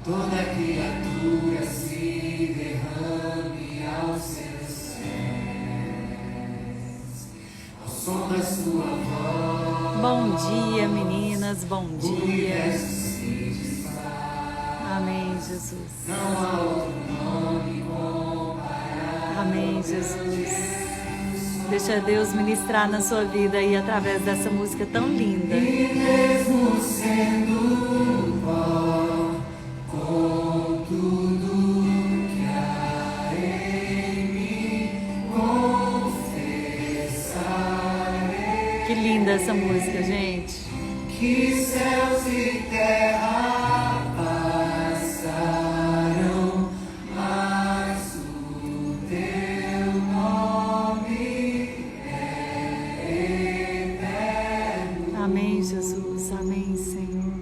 toda criatura se derrame aos seus pés, ao som da sua voz. Bom dia, meninas, bom dia. Amém, Jesus. Não há outro nome comparável. Amém, Jesus. Deixa Deus ministrar na sua vida aí através dessa música tão linda. E mesmo sendo pó, com tudo que há em mim, confessarei. Que linda essa música, gente. Que céus e terra passarão, mas o teu nome é eterno. Amém, Jesus. Amém, Senhor.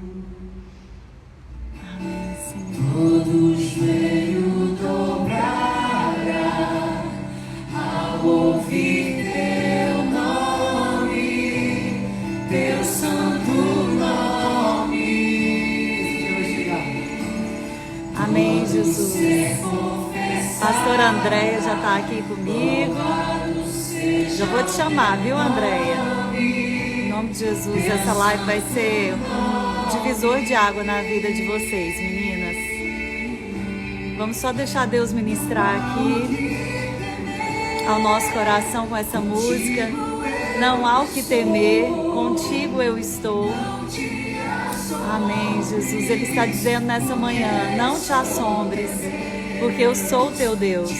Amém, Senhor. Todo joelho dobrará ao ouvir teu nome, teu santo nome. Amém, Jesus. Pastora Andréia já está aqui comigo. Já vou te chamar, viu, Andréia? Em nome de Jesus, essa live vai ser um divisor de água na vida de vocês, meninas. Vamos só deixar Deus ministrar aqui ao nosso coração com essa música. Não há o que temer, contigo eu estou. Amém, Jesus. Ele está dizendo nessa manhã, não te assombres, porque eu sou o teu Deus.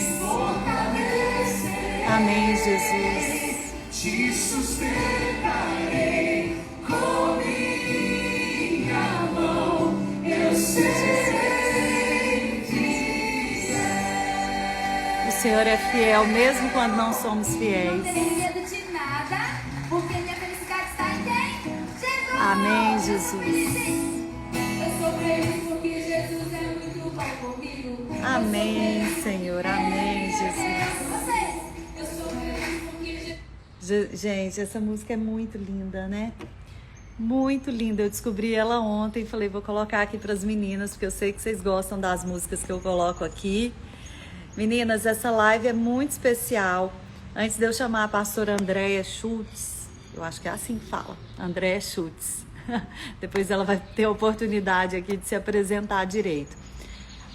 Amém, Jesus. Te sustentarei com minha mão, eu sei que O Senhor é fiel mesmo quando não somos fiéis. Não tenho medo de nada, porque minha felicidade está em quem? Jesus! Amém, Jesus. Eu sou feliz porque Jesus é muito bom comigo. Amém, Senhor. Amém, Jesus. Vocês, eu sou feliz porque Jesus... Gente, essa música é muito linda, né? Muito linda. Eu descobri ela ontem e falei, vou colocar aqui para as meninas, porque eu sei que vocês gostam das músicas que eu coloco aqui. Meninas, essa live é muito especial. Antes de eu chamar a pastora Andréia Schultz, eu acho que é assim que fala, Andréia Schultz. Depois ela vai ter a oportunidade aqui de se apresentar direito.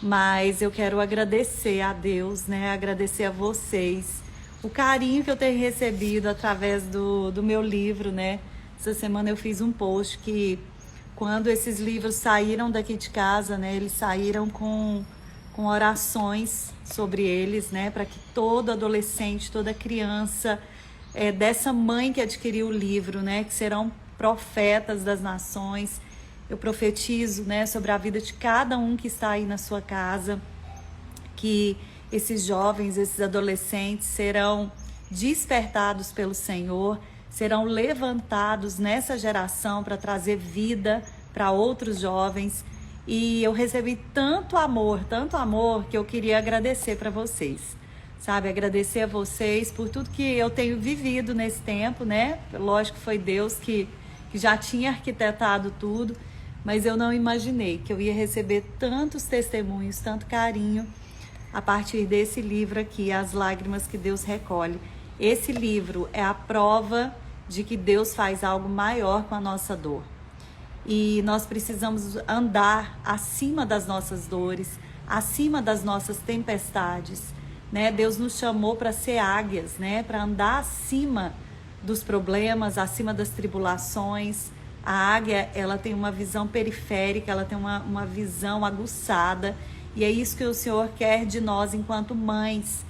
Mas eu quero agradecer a Deus, né? Agradecer a vocês o carinho que eu tenho recebido através do meu livro, né? Essa semana eu fiz um post que quando esses livros saíram daqui de casa, né? Eles saíram com orações sobre eles, né? Para que todo adolescente, toda criança dessa mãe que adquiriu o livro, né? Que serão profetas das nações. Eu profetizo, né? Sobre a vida de cada um que está aí na sua casa, que esses jovens, esses adolescentes serão despertados pelo Senhor, serão levantados nessa geração para trazer vida para outros jovens. E eu recebi tanto amor, que eu queria agradecer para vocês, sabe? Agradecer a vocês por tudo que eu tenho vivido nesse tempo, né? Lógico que foi Deus que já tinha arquitetado tudo, mas eu não imaginei que eu ia receber tantos testemunhos, tanto carinho a partir desse livro aqui, As Lágrimas que Deus Recolhe. Esse livro é a prova de que Deus faz algo maior com a nossa dor. E nós precisamos andar acima das nossas dores, acima das nossas tempestades, né? Deus nos chamou para ser águias, né? Para andar acima dos problemas, acima das tribulações. A águia, ela tem uma visão periférica, ela tem uma visão aguçada, e é isso que o Senhor quer de nós enquanto mães.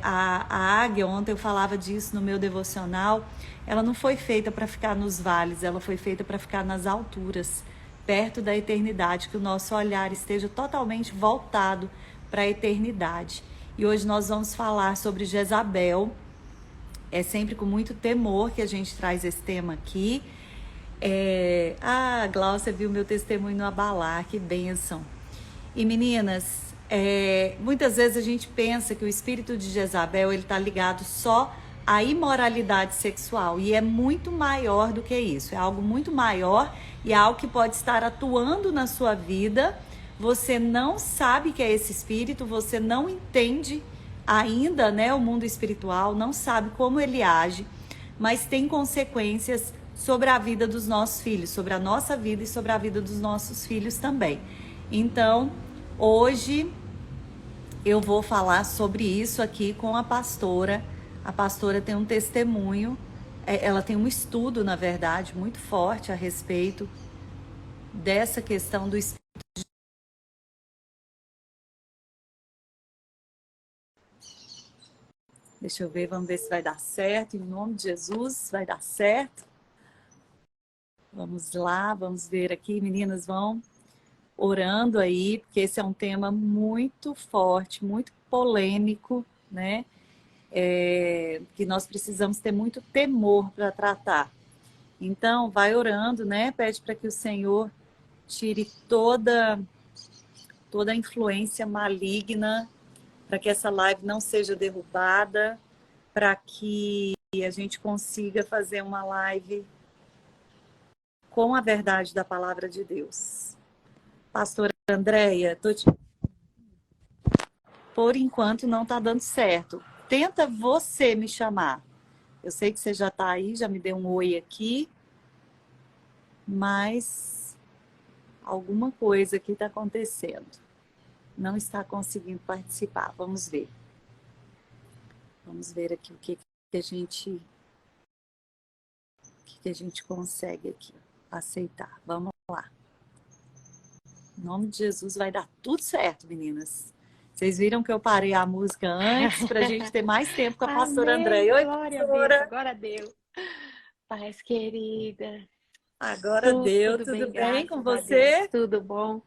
A águia, ontem eu falava disso no meu devocional, ela não foi feita para ficar nos vales, ela foi feita para ficar nas alturas, perto da eternidade, que o nosso olhar esteja totalmente voltado para a eternidade. E hoje nós vamos falar sobre Jezabel. É sempre com muito temor que a gente traz esse tema aqui. A Glaucia viu meu testemunho no Abalar, que bênção. E meninas, muitas vezes a gente pensa que o espírito de Jezabel ele está ligado só à imoralidade sexual, e é muito maior do que isso, é algo muito maior e é algo que pode estar atuando na sua vida. você não sabe que é esse espírito, você não entende ainda, né, o mundo espiritual, não sabe como ele age, mas tem consequências sobre a vida dos nossos filhos, sobre a nossa vida e sobre a vida dos nossos filhos também. Então, hoje eu vou falar sobre isso aqui com a pastora. A pastora tem um testemunho, ela tem um estudo, na verdade, muito forte a respeito dessa questão do espírito. Deixa eu ver, vamos ver se vai dar certo. Em nome de Jesus, vai dar certo. Vamos lá, vamos ver aqui. Meninas, vão orando aí, porque esse é um tema muito forte, muito polêmico, né? Que nós precisamos ter muito temor para tratar. Então, vai orando, né? Pede para que o Senhor tire toda a influência maligna, para que essa live não seja derrubada, para que a gente consiga fazer uma live com a verdade da palavra de Deus. Pastora Andréia, por enquanto não está dando certo. Tenta você me chamar. Eu sei que você já está aí, já me deu um oi aqui, mas alguma coisa aqui está acontecendo. Não está conseguindo participar. Vamos ver. Vamos ver aqui o que a gente consegue aqui aceitar. Vamos lá. Em nome de Jesus vai dar tudo certo, meninas. Vocês viram que eu parei a música antes para a gente ter mais tempo com a pastora Andréia. Oi, glória pastora. a Deus, agora deu. Paz, querida. Agora deu. Tudo bem com você? Tudo bom.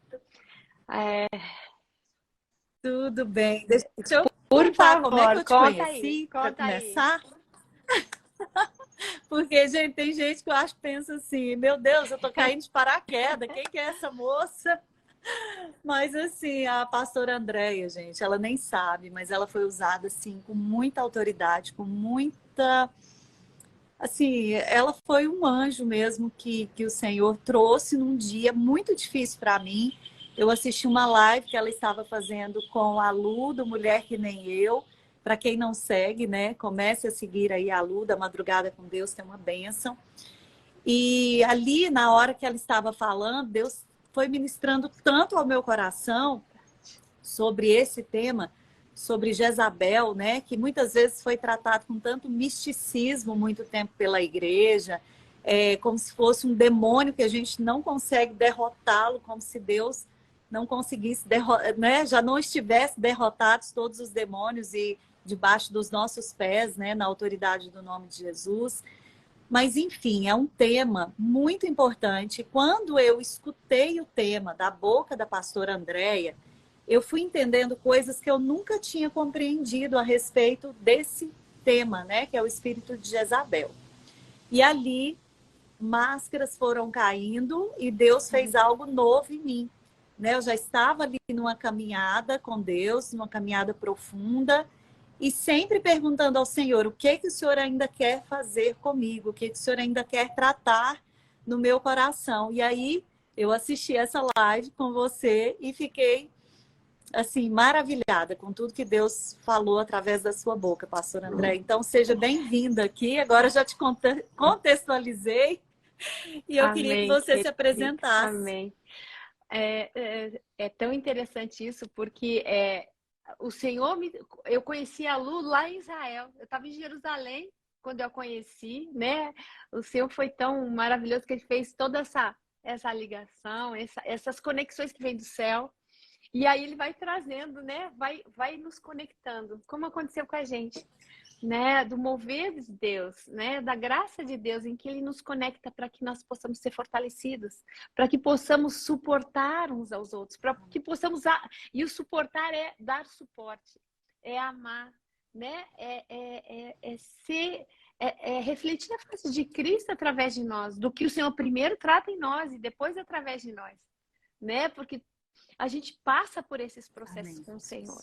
Tudo bem. Deixa eu Por contar favor, como é que eu te conta conheci, aí, para conta aí. começar. Porque, gente, tem gente que eu acho que pensa assim, meu Deus, eu tô caindo de paraquedas, quem que é essa moça? Mas, assim, a pastora Andréia, gente, ela nem sabe, mas ela foi usada, assim, com muita autoridade, com muita... Assim, ela foi um anjo mesmo que o Senhor trouxe num dia muito difícil para mim. Eu assisti uma live que ela estava fazendo com a Lu, do Mulher Que Nem Eu. Para quem não segue, né, comece a seguir aí a Lu, da Madrugada com Deus, que é uma bênção. E ali, na hora que ela estava falando, Deus foi ministrando tanto ao meu coração sobre esse tema, sobre Jezabel, né, que muitas vezes foi tratado com tanto misticismo muito tempo pela igreja, como se fosse um demônio que a gente não consegue derrotá-lo, como se Deus não conseguisse, né, já não estivesse derrotados todos os demônios e debaixo dos nossos pés, né, na autoridade do nome de Jesus. Mas, enfim, é um tema muito importante. Quando eu escutei o tema da boca da pastora Andréia, eu fui entendendo coisas que eu nunca tinha compreendido a respeito desse tema, né? Que é o espírito de Jezabel. E ali, máscaras foram caindo e Deus fez algo novo em mim. Né? Eu já estava ali numa caminhada com Deus, numa caminhada profunda, e sempre perguntando ao Senhor, o que o Senhor ainda quer fazer comigo? O que o Senhor ainda quer tratar no meu coração? E aí, eu assisti essa live com você e fiquei assim, maravilhada com tudo que Deus falou através da sua boca, pastora André. Então, seja bem-vinda aqui. Agora já te contextualizei e eu queria que você se apresentasse. Amém. É tão interessante isso, porque o Senhor, eu conheci a Lu lá em Israel. Eu estava em Jerusalém quando eu a conheci, né? O Senhor foi tão maravilhoso que Ele fez toda essa ligação, essas conexões que vêm do céu. E aí Ele vai trazendo, né? Vai nos conectando, como aconteceu com a gente, né? Do mover de Deus, né? Da graça de Deus, em que Ele nos conecta para que nós possamos ser fortalecidos, para que possamos suportar uns aos outros, para que possamos... E o suportar é dar suporte, é amar, né? Refletir a face de Cristo através de nós, do que o Senhor primeiro trata em nós e depois através de nós, né? Porque a gente passa por esses processos. Amém. Com o Senhor.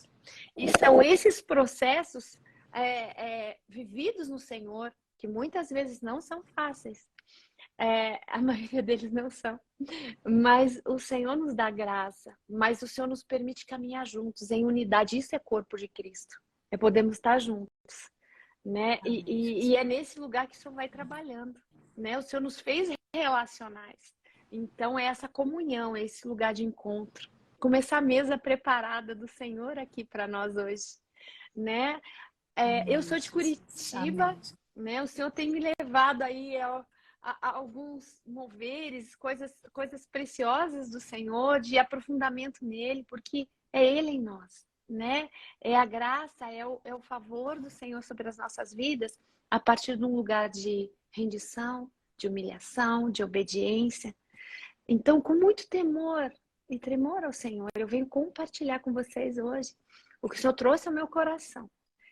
E são esses processos vividos no Senhor, que muitas vezes não são fáceis, A maioria deles não são. Mas o Senhor nos dá graça, mas o Senhor nos permite caminhar juntos, em unidade. Isso é corpo de Cristo. É podermos estar juntos, né? E é nesse lugar que o Senhor vai trabalhando, né? O Senhor nos fez relacionais. Então, é essa comunhão, é esse lugar de encontro. Como essa mesa preparada do Senhor aqui para nós hoje, né? Eu sou de Curitiba, Amém. né? O Senhor tem me levado aí a alguns moveres, coisas preciosas do Senhor, de aprofundamento nele, porque é Ele em nós, né? É a graça, é o favor do Senhor sobre as nossas vidas, a partir de um lugar de rendição, de humilhação, de obediência. Então, com muito temor e tremor ao Senhor, eu venho compartilhar com vocês hoje o que o Senhor trouxe ao meu coração.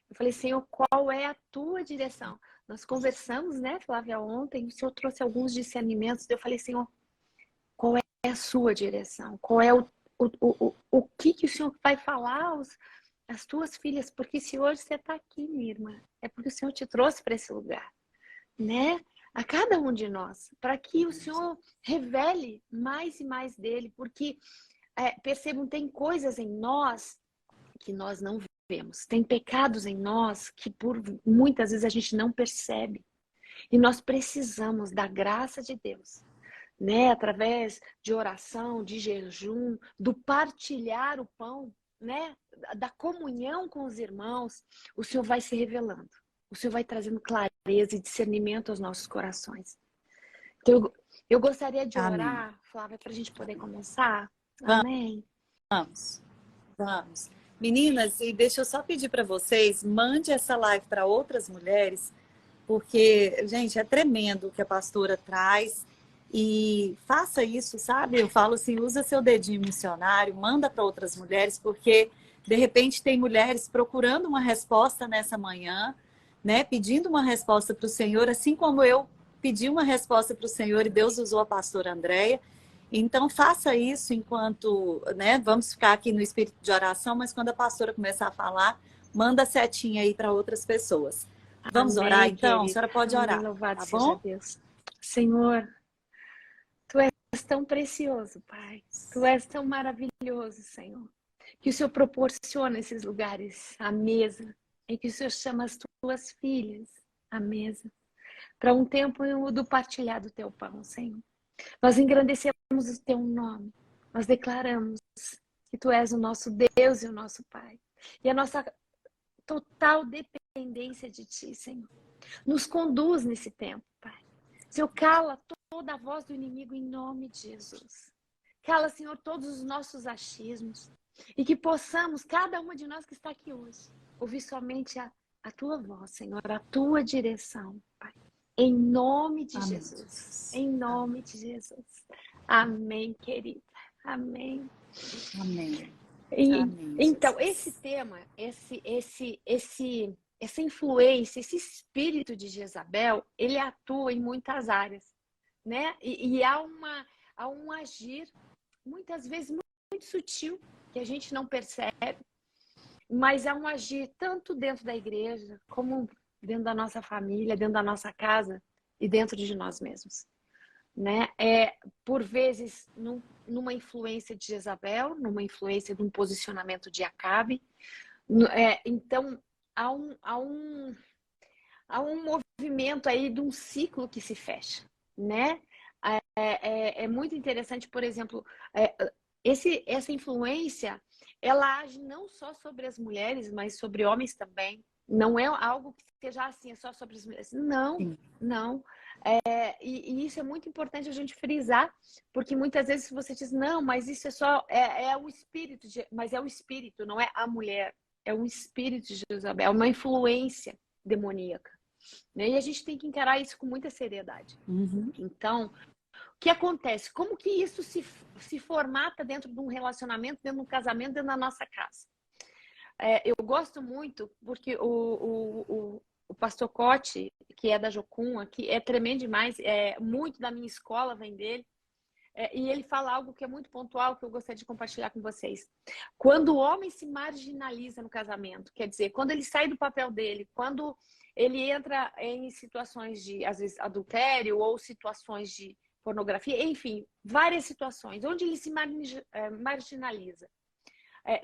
Eu falei, Senhor, qual é a tua direção? Nós conversamos, né, Flávia, ontem, o Senhor trouxe alguns discernimentos. Eu falei, Senhor, qual é a sua direção? Qual é o que o Senhor vai falar às tuas filhas? Porque se hoje você está aqui, minha irmã, é porque o Senhor te trouxe para esse lugar, né? A cada um de nós, para que o Senhor revele mais e mais dele, porque percebam, tem coisas em nós que nós não vemos, tem pecados em nós que por muitas vezes a gente não percebe, e nós precisamos da graça de Deus, né? Através de oração, de jejum, do partilhar o pão, né? Da comunhão com os irmãos, o Senhor vai se revelando. O Senhor vai trazendo clareza e discernimento aos nossos corações. Então, eu gostaria de orar, Amém. Flávia, para a gente poder começar. Vamos, Amém. vamos. Meninas, e deixa eu só pedir para vocês, mande essa live para outras mulheres, porque, gente, é tremendo o que a pastora traz. E faça isso, sabe? Eu falo assim, usa seu dedinho missionário, manda para outras mulheres, porque de repente tem mulheres procurando uma resposta nessa manhã, né? Pedindo uma resposta para o Senhor, assim como eu pedi uma resposta para o Senhor e Deus usou a pastora Andréia. Então faça isso enquanto, né? Vamos ficar aqui no espírito de oração, mas quando a pastora começar a falar, manda a setinha aí para outras pessoas. Vamos Amém, orar então? querida. A senhora pode Amém, orar, louvado tá seja bom? Deus. Senhor, Tu és tão precioso, Pai. Tu és tão maravilhoso, Senhor. Que o Senhor proporciona esses lugares, a mesa, em que o Senhor chama as tuas filhas à mesa, para um tempo do partilhar do teu pão, Senhor. Nós engrandecemos o teu nome. Nós declaramos que tu és o nosso Deus e o nosso Pai. E a nossa total dependência de ti, Senhor. Nos conduz nesse tempo, Pai. Senhor, cala toda a voz do inimigo em nome de Jesus. Cala, Senhor, todos os nossos achismos. E que possamos, cada uma de nós que está aqui hoje, ouvir somente a tua voz, Senhor, a tua direção, Pai. Em nome de Amém. Jesus. Em nome de Jesus. Amém, querida. Amém. Amém. Então, Jesus. esse tema, essa influência, esse espírito de Jezabel, ele atua em muitas áreas, né? E há um agir, muitas vezes, muito sutil, que a gente não percebe, mas há um agir tanto dentro da igreja, como dentro da nossa família, dentro da nossa casa e dentro de nós mesmos, né? Por vezes, numa influência de Jezabel, numa influência de um posicionamento de Acabe. Então, há um movimento aí de um ciclo que se fecha, né? É muito interessante, por exemplo, essa influência, ela age não só sobre as mulheres, mas sobre homens também. Não é algo que seja assim, é só sobre as mulheres. Não, Sim. não. E isso é muito importante a gente frisar, porque muitas vezes você diz, não, mas isso é só, o espírito, mas é o espírito, não é a mulher. É um espírito de Jezabel, é uma influência demoníaca, né? E a gente tem que encarar isso com muita seriedade. Uhum. Então, o que acontece? Como que isso se formata dentro de um relacionamento, dentro de um casamento, dentro da nossa casa? Eu gosto muito, porque o pastor Cote, que é da Jocum, aqui, é tremendo demais, muito da minha escola vem dele, e ele fala algo que é muito pontual, que eu gostaria de compartilhar com vocês. Quando o homem se marginaliza no casamento, quer dizer, quando ele sai do papel dele, quando ele entra em situações de, às vezes, adultério ou situações de pornografia, enfim, várias situações onde ele se marginaliza.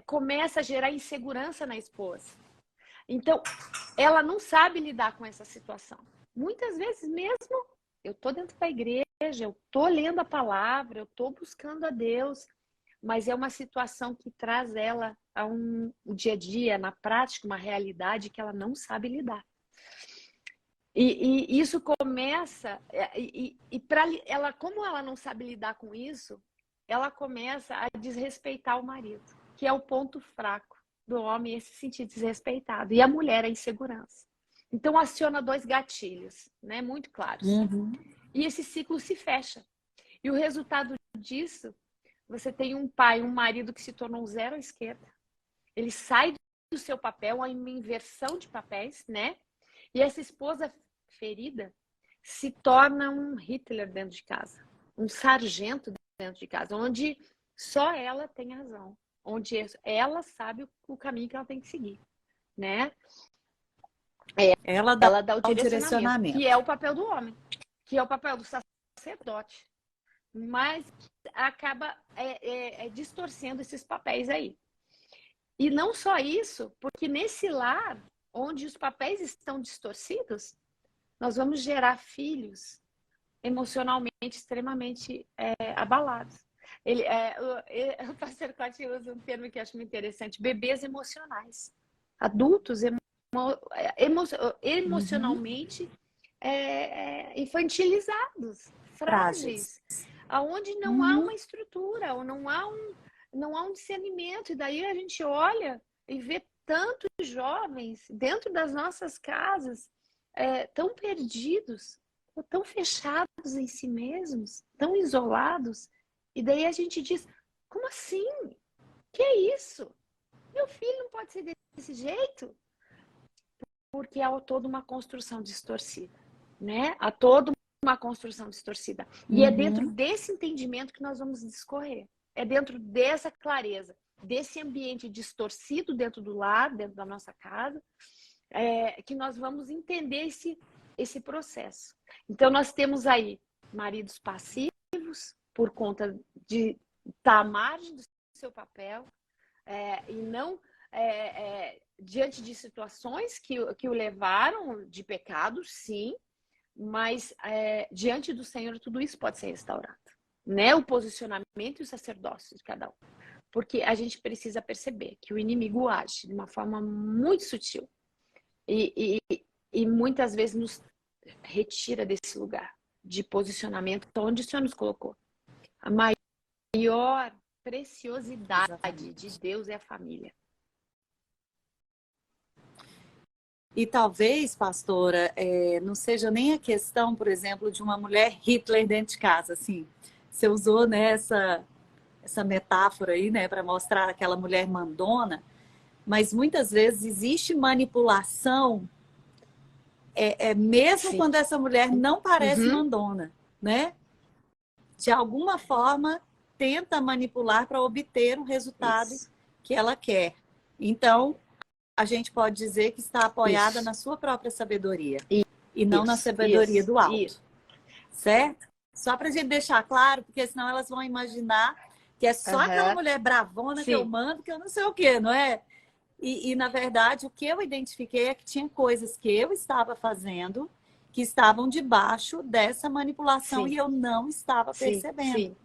Começa a gerar insegurança na esposa. Então, ela não sabe lidar com essa situação. Muitas vezes mesmo, eu estou dentro da igreja, eu estou lendo a palavra, eu estou buscando a Deus, mas é uma situação que traz ela a o dia a dia, na prática, uma realidade que ela não sabe lidar. E isso começa, ela, como ela não sabe lidar com isso, ela começa a desrespeitar o marido, que é o ponto fraco do homem, esse se sentir desrespeitado. E a mulher, a insegurança. Então, aciona dois gatilhos, né, muito claros. Uhum. E esse ciclo se fecha. E o resultado disso, você tem um pai, um marido que se tornou um zero à esquerda. Ele sai do seu papel, uma inversão de papéis, né? E essa esposa ferida se torna um Hitler dentro de casa, um sargento dentro de casa, onde só ela tem razão, onde ela sabe o caminho que ela tem que seguir, né? Ela dá Ela dá o o direcionamento, que direcionamento. é o papel do homem, que é o papel do sacerdote, mas acaba distorcendo esses papéis aí. E não só isso, porque nesse lar, onde os papéis estão distorcidos, nós vamos gerar filhos emocionalmente extremamente abalados. O pastor Cote usa um termo que eu acho muito interessante: bebês emocionais. Adultos emocionalmente infantilizados, frágeis, aonde não há uma estrutura, ou não há um discernimento. E daí a gente olha e vê tantos jovens dentro das nossas casas tão perdidos, ou tão fechados em si mesmos, tão isolados. E daí a gente diz: como assim? Que é isso? Meu filho não pode ser desse jeito? Porque há toda uma construção distorcida, né? Há toda uma construção distorcida. E é dentro desse entendimento que nós vamos discorrer. É dentro dessa clareza, desse ambiente distorcido dentro do lar, dentro da nossa casa, que nós vamos entender esse processo. Então, nós temos aí maridos passivos, por conta de estar à margem do seu papel, e não diante de situações que o levaram de pecado, sim, mas diante do Senhor tudo isso pode ser restaurado, né? O posicionamento e o sacerdócio de cada um. Porque a gente precisa perceber que o inimigo age de uma forma muito sutil e muitas vezes nos retira desse lugar de posicionamento onde o Senhor nos colocou. A maior preciosidade de Deus é a família. E talvez, pastora, não seja nem a questão, por exemplo, de uma mulher Hitler dentro de casa, assim. Você usou, né, essa metáfora aí, né, para mostrar aquela mulher mandona, mas muitas vezes existe manipulação, mesmo Sim. quando essa mulher não parece mandona, né? De alguma forma, tenta manipular para obter o resultado que ela quer. Então, a gente pode dizer que está apoiada na sua própria sabedoria e não na sabedoria do alto. Certo? Só para a gente deixar claro, porque senão elas vão imaginar que é só aquela mulher bravona que eu mando, que eu não sei o quê, não é? E, na verdade, o que eu identifiquei é que tinha coisas que eu estava fazendo que estavam debaixo dessa manipulação e eu não estava percebendo.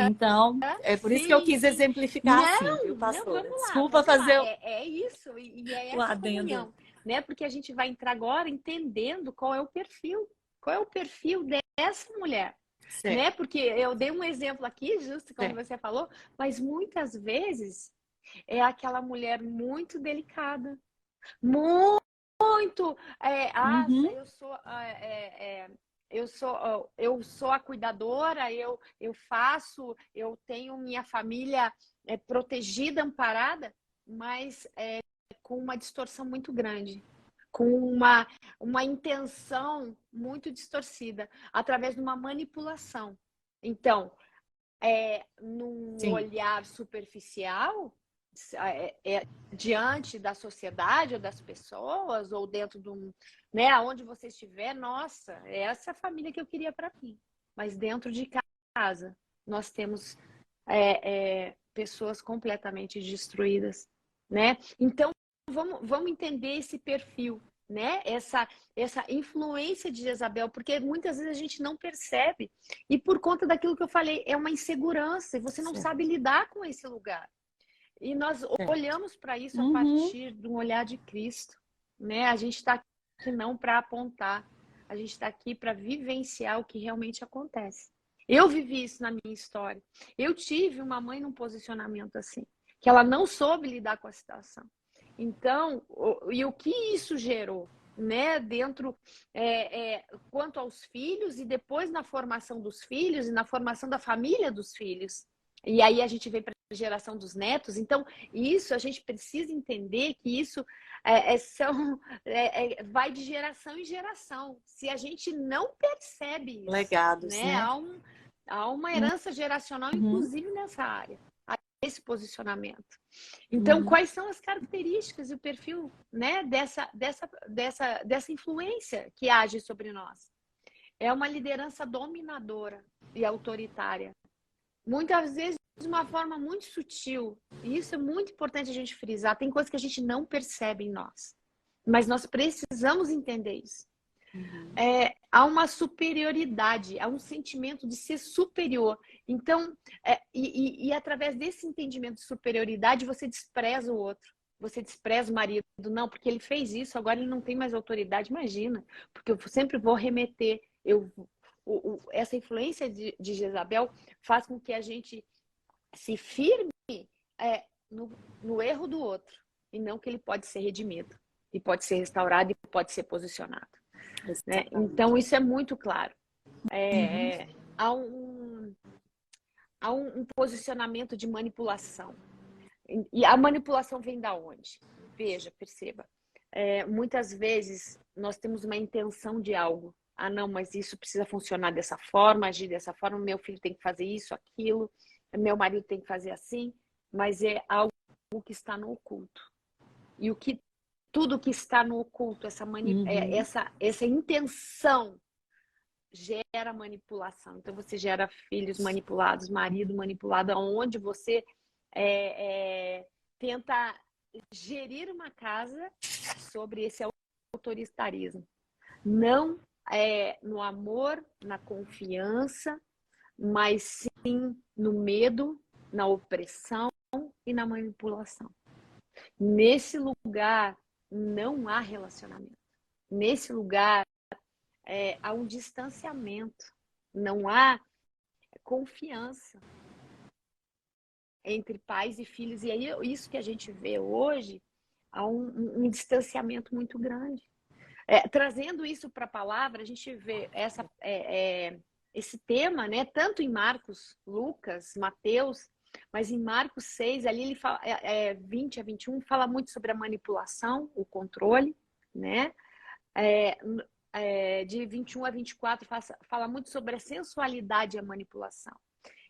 Então, é por isso que eu quis exemplificar assim, viu, pastora? Desculpa fazer É isso, e é o essa adendo. comunhão, né? Porque a gente vai entrar agora entendendo qual é o perfil dessa mulher, né? Porque eu dei um exemplo aqui, justo como você falou, mas muitas vezes é aquela mulher muito delicada, muito eu sou a cuidadora, eu faço, eu tenho minha família protegida, amparada, mas com uma distorção muito grande, com uma intenção muito distorcida, através de uma manipulação. Então, num olhar superficial, diante da sociedade ou das pessoas, ou dentro de um, né, aonde você estiver, nossa, essa é a família que eu queria para mim. Mas dentro de casa, nós temos pessoas completamente destruídas, né? Então, vamos entender esse perfil, né? Essa influência de Jezabel, porque muitas vezes a gente não percebe. E por conta daquilo que eu falei, é uma insegurança, e você não sabe lidar com esse lugar. E nós olhamos para isso a partir de um olhar de Cristo, né? A gente está aqui não para apontar, a gente está aqui para vivenciar o que realmente acontece. Eu vivi isso na minha história. Eu tive uma mãe num posicionamento assim, que ela não soube lidar com a situação. Então, e o que isso gerou, né? Dentro, quanto aos filhos, e depois na formação dos filhos e na formação da família dos filhos. E aí a gente vem para a geração dos netos. Então, isso a gente precisa entender que isso vai de geração em geração. Se a gente não percebe isso, Legados, né? Há uma herança geracional, inclusive nessa área, esse posicionamento. Então, quais são as características e o perfil, né, dessa influência que age sobre nós? É uma liderança dominadora e autoritária. Muitas vezes de uma forma muito sutil. E isso é muito importante a gente frisar. Tem coisas que a gente não percebe em nós. Mas nós precisamos entender isso. Há uma superioridade, há um sentimento de ser superior. Então, através desse entendimento de superioridade, você despreza o outro. Você despreza o marido. Não, porque ele fez isso, agora ele não tem mais autoridade. Imagina, porque eu sempre vou remeter. Essa influência de Jezabel faz com que a gente se firme no erro do outro, e não que ele pode ser redimido, e pode ser restaurado, e pode ser posicionado. Né? Então, isso é muito claro. Há um posicionamento de manipulação. E a manipulação vem da onde? Veja, perceba. Muitas vezes nós temos uma intenção de algo. Ah, não, mas isso precisa funcionar dessa forma, agir dessa forma, meu filho tem que fazer isso, aquilo, meu marido tem que fazer assim, mas é algo que está no oculto. E tudo que está no oculto, essa intenção gera manipulação. Então você gera filhos manipulados, marido manipulado, onde você tenta gerir uma casa sobre esse autoritarismo. Não no amor, na confiança, mas sim no medo, na opressão e na manipulação. Nesse lugar não há relacionamento. Nesse lugar há um distanciamento, não há confiança entre pais e filhos. E aí isso que a gente vê hoje, há um distanciamento muito grande. Trazendo isso para a palavra, a gente vê esse tema, né, tanto em Marcos, Lucas, Mateus, mas em Marcos 6, ali ele fala, 20 a 21, fala muito sobre a manipulação, o controle, né? De 21 a 24 fala muito sobre a sensualidade e a manipulação.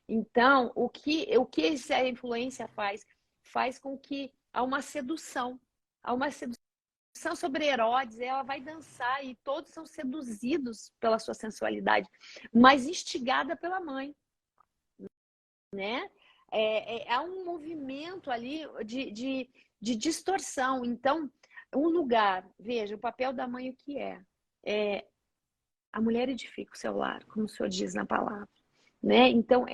Então, o que essa influência faz? Faz com que há uma sedução sobre Herodes, ela vai dançar e todos são seduzidos pela sua sensualidade, mas instigada pela mãe, né? Há um movimento ali de distorção. Então, um lugar, veja, o papel da mãe o que é? A mulher edifica o seu lar, como o Senhor diz na palavra, né? Então,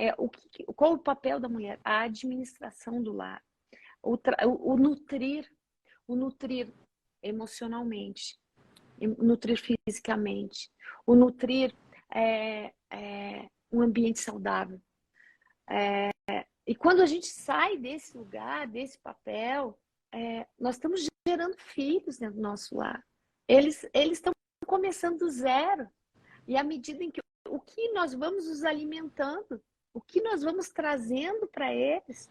qual o papel da mulher? A administração do lar, o nutrir emocionalmente, nutrir fisicamente, o nutrir um ambiente saudável. E quando a gente sai desse lugar, desse papel, nós estamos gerando filhos dentro do nosso lar. Eles estão começando do zero. E à medida em que o que nós vamos os alimentando, o que nós vamos trazendo para eles,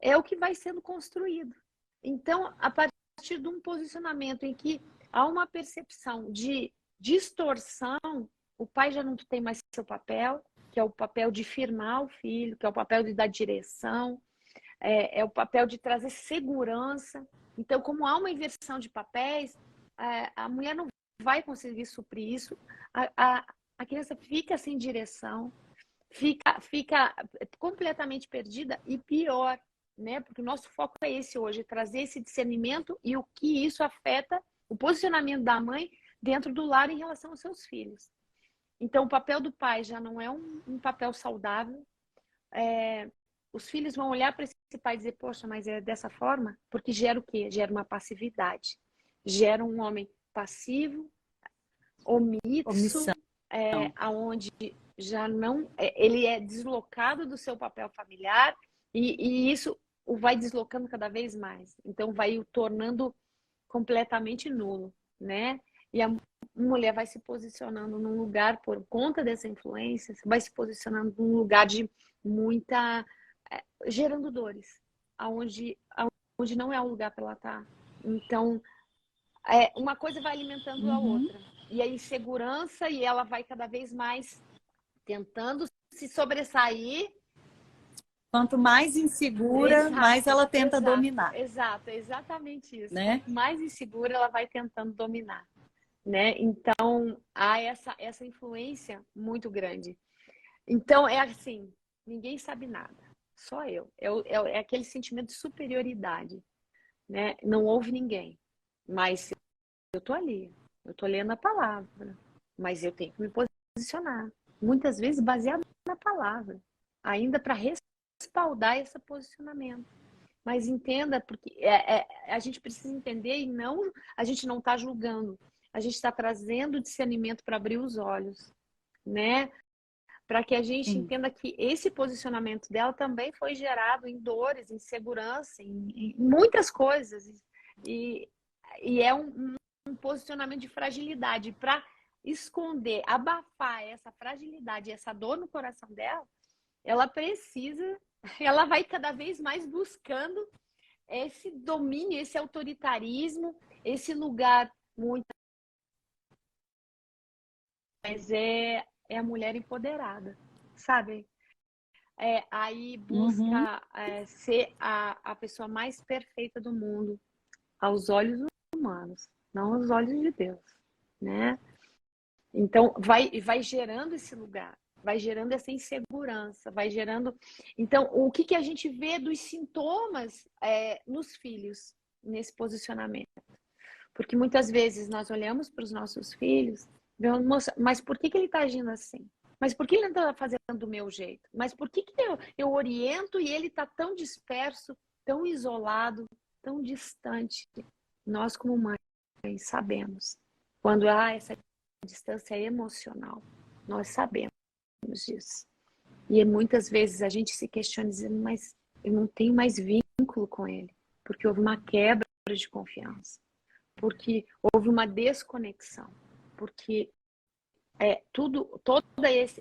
é o que vai sendo construído. Então, a partir de um posicionamento em que há uma percepção de distorção, o pai já não tem mais seu papel, que é o papel de firmar o filho, que é o papel de dar direção, é o papel de trazer segurança. Então, como há uma inversão de papéis, a mulher não vai conseguir suprir isso, a criança fica sem direção, fica completamente perdida e pior, né? Porque o nosso foco é esse hoje, trazer esse discernimento e o que isso afeta o posicionamento da mãe dentro do lar em relação aos seus filhos. Então, o papel do pai já não é um papel saudável. Os filhos vão olhar para esse pai e dizer, poxa, mas é dessa forma? Porque gera o quê? Gera uma passividade. Gera um homem passivo, omisso, Omissão. aonde já não... ele é deslocado do seu papel familiar e isso o vai deslocando cada vez mais. Então, vai o tornando completamente nulo, né? E a mulher vai se posicionando num lugar, por conta dessa influência, vai se posicionando num lugar de muita... gerando dores, aonde não é o lugar para ela estar. Então, uma coisa vai alimentando a outra. E a insegurança, e ela vai cada vez mais tentando se sobressair. Quanto mais insegura, mais ela tenta dominar. Exato, é exatamente isso. Né? Quanto mais insegura, ela vai tentando dominar. Né? Então, há essa influência muito grande. Então, é assim, ninguém sabe nada, só eu. É aquele sentimento de superioridade, né? Não houve ninguém, mas eu tô ali, eu tô lendo a palavra, mas eu tenho que me posicionar, muitas vezes baseado na palavra, ainda para respaldar esse posicionamento. Mas entenda, porque a gente precisa entender e não, a gente não está julgando, a gente está trazendo discernimento para abrir os olhos, né? Para que a gente entenda que esse posicionamento dela também foi gerado em dores, em insegurança, em muitas coisas. E é um posicionamento de fragilidade. Para esconder, abafar essa fragilidade, essa dor no coração dela, ela vai cada vez mais buscando esse domínio, esse autoritarismo, esse lugar muito... Mas é a mulher empoderada, sabe? Aí busca ser a pessoa mais perfeita do mundo, aos olhos humanos, não aos olhos de Deus, né? Então, vai gerando esse lugar, vai gerando essa insegurança, vai gerando... Então, o que a gente vê dos sintomas nos filhos, nesse posicionamento? Porque muitas vezes nós olhamos para os nossos filhos, mas por que ele está agindo assim? Mas por que ele não está fazendo do meu jeito? Mas por que eu oriento e ele está tão disperso, tão isolado, tão distante? Nós, como mães, sabemos. Quando há essa distância emocional, nós sabemos disso. E muitas vezes a gente se questiona dizendo, mas eu não tenho mais vínculo com ele, porque houve uma quebra de confiança, porque houve uma desconexão, porque todo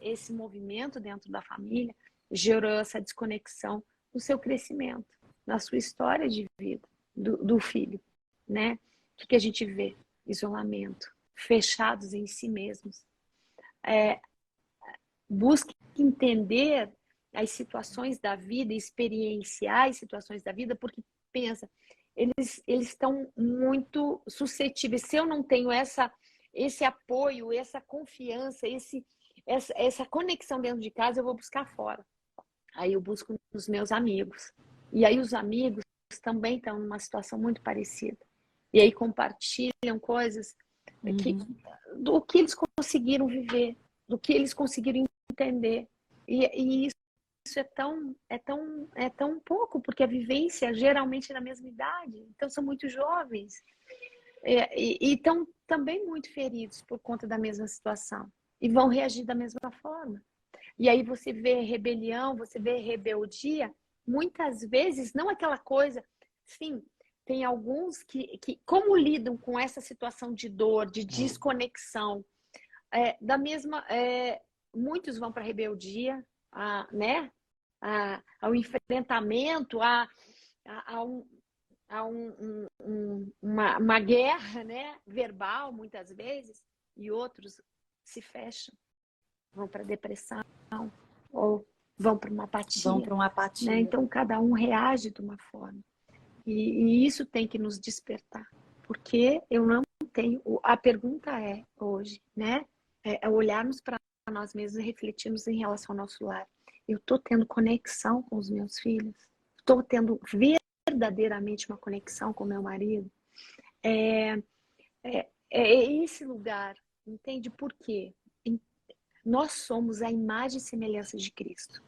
esse movimento dentro da família gerou essa desconexão no seu crescimento, na sua história de vida do filho, né? O que a gente vê? Isolamento, fechados em si mesmos. Busque entender as situações da vida, experienciar as situações da vida, porque pensa, eles estão muito suscetíveis. Se eu não tenho esse apoio, essa confiança, essa conexão dentro de casa, eu vou buscar fora. Aí eu busco nos meus amigos. E aí os amigos também estão numa situação muito parecida. E aí compartilham coisas do que eles conseguiram viver, do que eles conseguiram entender. E isso é tão pouco, porque a vivência geralmente é na mesma idade. Então são muito jovens. E estão também muito feridos por conta da mesma situação. E vão reagir da mesma forma. E aí você vê rebelião, você vê rebeldia, muitas vezes não aquela coisa... Sim, tem alguns que como lidam com essa situação de dor, de desconexão, muitos vão para a rebeldia, né? Ao enfrentamento, a uma guerra, né? Verbal, muitas vezes, e outros se fecham, vão para a depressão, ou vão para uma apatia. Vão para uma apatia. Né? Então, cada um reage de uma forma. E isso tem que nos despertar. Porque eu não tenho... A pergunta é, hoje, né? É olharmos para nós mesmos e refletirmos em relação ao nosso lar. Eu estou tendo conexão com os meus filhos? Estou tendo verdadeiramente uma conexão com meu marido? É esse lugar, entende? Por quê? Nós somos a imagem e semelhança de Cristo.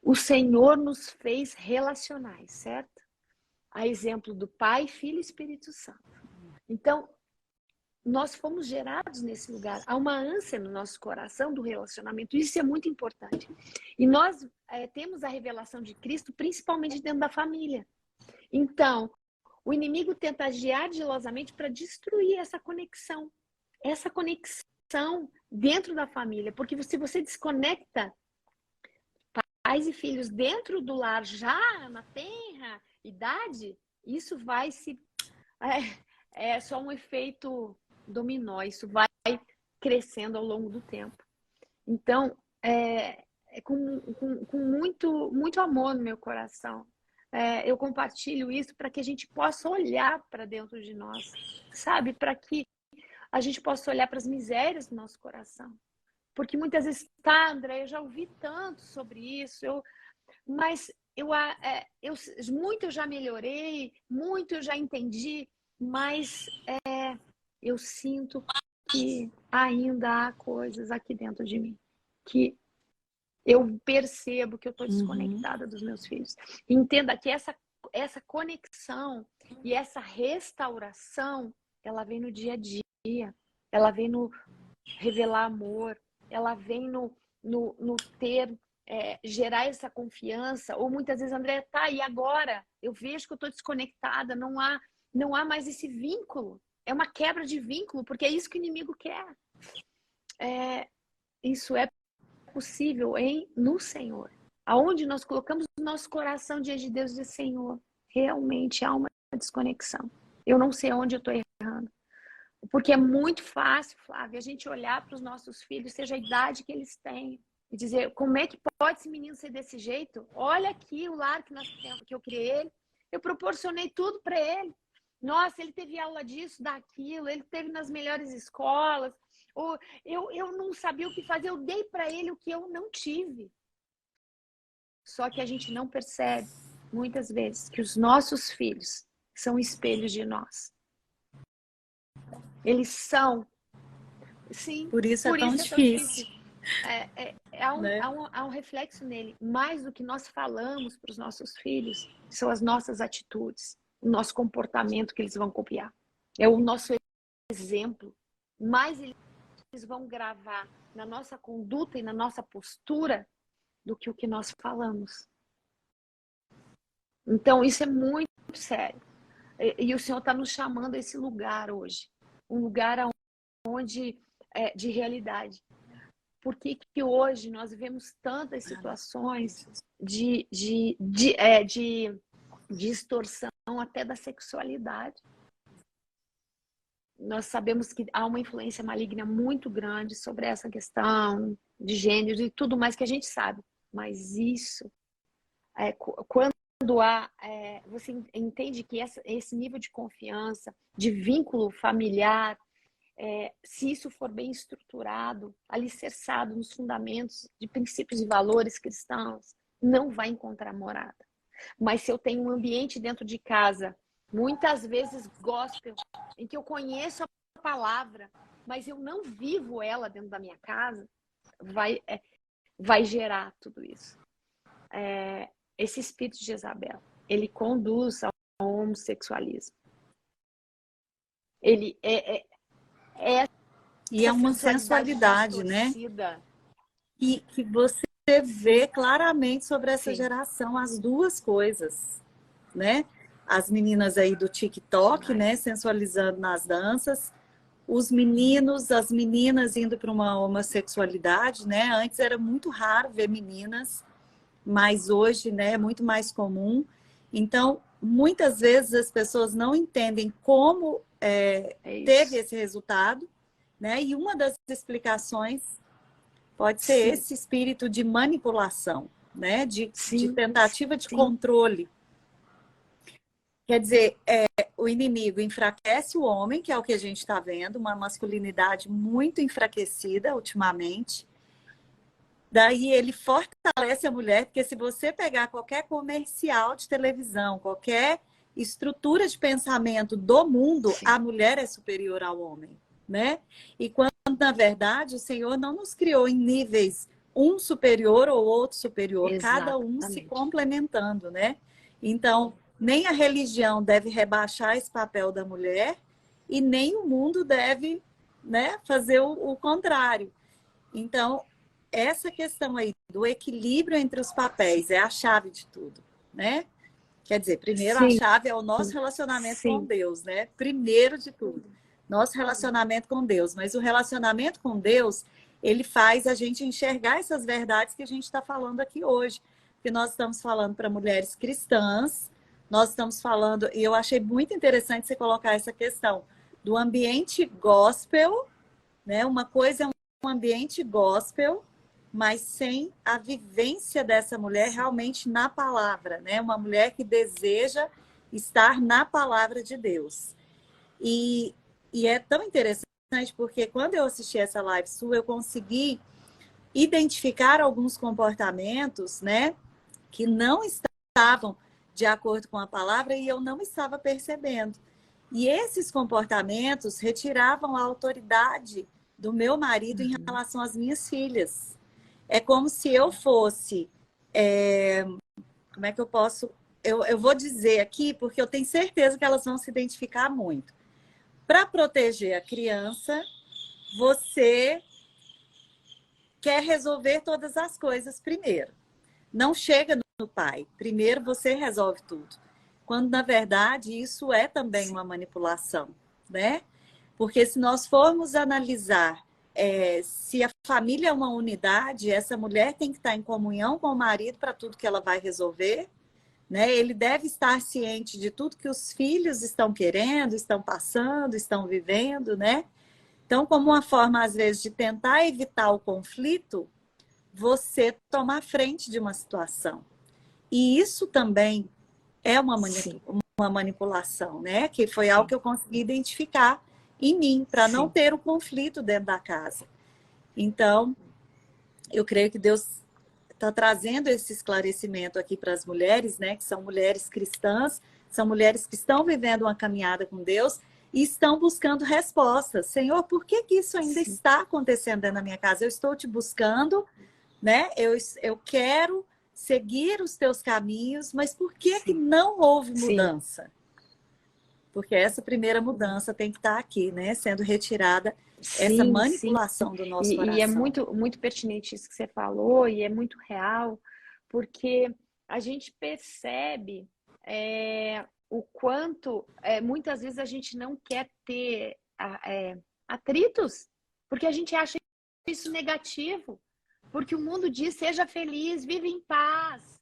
O Senhor nos fez relacionais, certo? A exemplo do Pai, Filho e Espírito Santo. Então, nós fomos gerados nesse lugar. Há uma ânsia no nosso coração do relacionamento. Isso é muito importante. E nós temos a revelação de Cristo, principalmente dentro da família. Então, o inimigo tenta agir ardilosamente para destruir essa conexão. Essa conexão dentro da família. Porque se você desconecta pais e filhos dentro do lar, já na tenra idade, isso vai se... É só um efeito dominó. Isso vai crescendo ao longo do tempo. Então, com muito amor no meu coração, eu compartilho isso para que a gente possa olhar para dentro de nós, sabe? Para que a gente possa olhar para as misérias do nosso coração. Porque muitas vezes, tá, André, eu já ouvi tanto sobre isso, mas muito eu já melhorei, muito eu já entendi, mas eu sinto que ainda há coisas aqui dentro de mim, que eu percebo que eu estou desconectada dos meus filhos. Entenda que essa conexão e essa restauração, ela vem no dia a dia, ela vem no revelar amor, ela vem no ter, gerar essa confiança. Ou muitas vezes, André, tá, e agora? Eu vejo que eu estou desconectada, não há mais esse vínculo. É uma quebra de vínculo, porque é isso que o inimigo quer. Isso é possível no Senhor. Aonde nós colocamos o nosso coração diante de Deus e diz, Senhor, realmente há uma desconexão. Eu não sei onde eu estou errando. Porque é muito fácil, Flávia, a gente olhar para os nossos filhos, seja a idade que eles têm, e dizer, como é que pode esse menino ser desse jeito? Olha aqui o lar que eu criei ele. Eu proporcionei tudo para ele. Nossa, ele teve aula disso, daquilo, ele teve nas melhores escolas. Ou eu não sabia o que fazer, eu dei para ele o que eu não tive. Só que a gente não percebe, muitas vezes, que os nossos filhos são espelhos de nós. Eles são. Sim, por isso é tão difícil. Há um reflexo nele. Mais do que nós falamos para os nossos filhos, são as nossas atitudes, o nosso comportamento que eles vão copiar. É o nosso exemplo. Mais eles vão gravar na nossa conduta e na nossa postura do que o que nós falamos. Então, isso é muito sério. E o Senhor está nos chamando a esse lugar hoje. Um lugar onde de realidade. Por que hoje nós vemos tantas situações de distorção até da sexualidade? Nós sabemos que há uma influência maligna muito grande sobre essa questão de gênero e tudo mais que a gente sabe. Mas isso, quando você entende que esse nível de confiança, de vínculo familiar, se isso for bem estruturado, alicerçado nos fundamentos de princípios e valores cristãos, não vai encontrar morada. Mas se eu tenho um ambiente dentro de casa, muitas vezes gospel, em que eu conheço a palavra, mas eu não vivo ela dentro da minha casa, vai gerar tudo isso. Esse espírito de Jezabel, ele conduz ao homossexualismo. Ele e é uma sensualidade, né? E que você vê claramente sobre essa geração as duas coisas, né? As meninas aí do TikTok, né? Sensualizando nas danças. Os meninos, as meninas indo para uma homossexualidade, né? Antes era muito raro ver meninas, mas hoje, né, é muito mais comum. Então, muitas vezes as pessoas não entendem como teve esse resultado, né? E uma das explicações pode ser esse espírito de manipulação, né? De Sim, tentativa de sim. controle. Quer dizer, o inimigo enfraquece o homem, que é o que a gente está vendo, uma masculinidade muito enfraquecida ultimamente. Daí ele fortalece a mulher, porque se você pegar qualquer comercial de televisão, qualquer estrutura de pensamento do mundo, Sim. a mulher é superior ao homem, né? E quando, na verdade, o Senhor não nos criou em níveis um superior ou outro superior, cada um se Exatamente. complementando, né? Então, nem a religião deve rebaixar esse papel da mulher e nem o mundo deve, né, fazer o contrário. Então, essa questão aí do equilíbrio entre os papéis é a chave de tudo, né? Quer dizer, primeiro a Sim, chave é o nosso relacionamento com sim, Deus, né? Primeiro de tudo, nosso relacionamento com Deus. Mas o relacionamento com Deus, ele faz a gente enxergar essas verdades que a gente está falando aqui hoje. Porque nós estamos falando para mulheres cristãs, nós estamos falando, e eu achei muito interessante você colocar essa questão do ambiente gospel, né? Uma coisa é um ambiente gospel, mas sem a vivência dessa mulher realmente na palavra, né? Uma mulher que deseja estar na palavra de Deus. E é tão interessante porque quando eu assisti essa live sua, eu consegui identificar alguns comportamentos, né, que não estavam de acordo com a palavra e eu não estava percebendo. E esses comportamentos retiravam a autoridade do meu marido em relação às minhas filhas. É como se eu fosse. Como é que eu posso. Eu vou dizer aqui, porque eu tenho certeza que elas vão se identificar muito. Para proteger a criança, você quer resolver todas as coisas primeiro. Não chega no pai. Primeiro você resolve tudo. Quando, na verdade, isso é também uma manipulação, né? Porque se nós formos analisar se a família é uma unidade, essa mulher tem que estar em comunhão com o marido para tudo que ela vai resolver, né? Ele deve estar ciente de tudo que os filhos estão querendo, estão passando, estão vivendo, né? Então, como uma forma, às vezes, de tentar evitar o conflito, você toma a frente de uma situação. E isso também é uma manipulação, né? Que foi algo que eu consegui identificar em mim, para não ter o conflito dentro da casa. Então, eu creio que Deus está trazendo esse esclarecimento aqui para as mulheres, né? Que são mulheres cristãs, são mulheres que estão vivendo uma caminhada com Deus e estão buscando respostas. Senhor, por que isso ainda está acontecendo dentro da minha casa? Eu estou te buscando, né? Eu quero seguir os teus caminhos, mas por que não houve mudança? Porque essa primeira mudança tem que estar aqui, né? Sendo retirada essa manipulação do nosso coração. E é muito, muito pertinente isso que você falou, e é muito real, porque a gente percebe o quanto, muitas vezes, a gente não quer ter atritos, porque a gente acha isso negativo. Porque o mundo diz, seja feliz, vive em paz.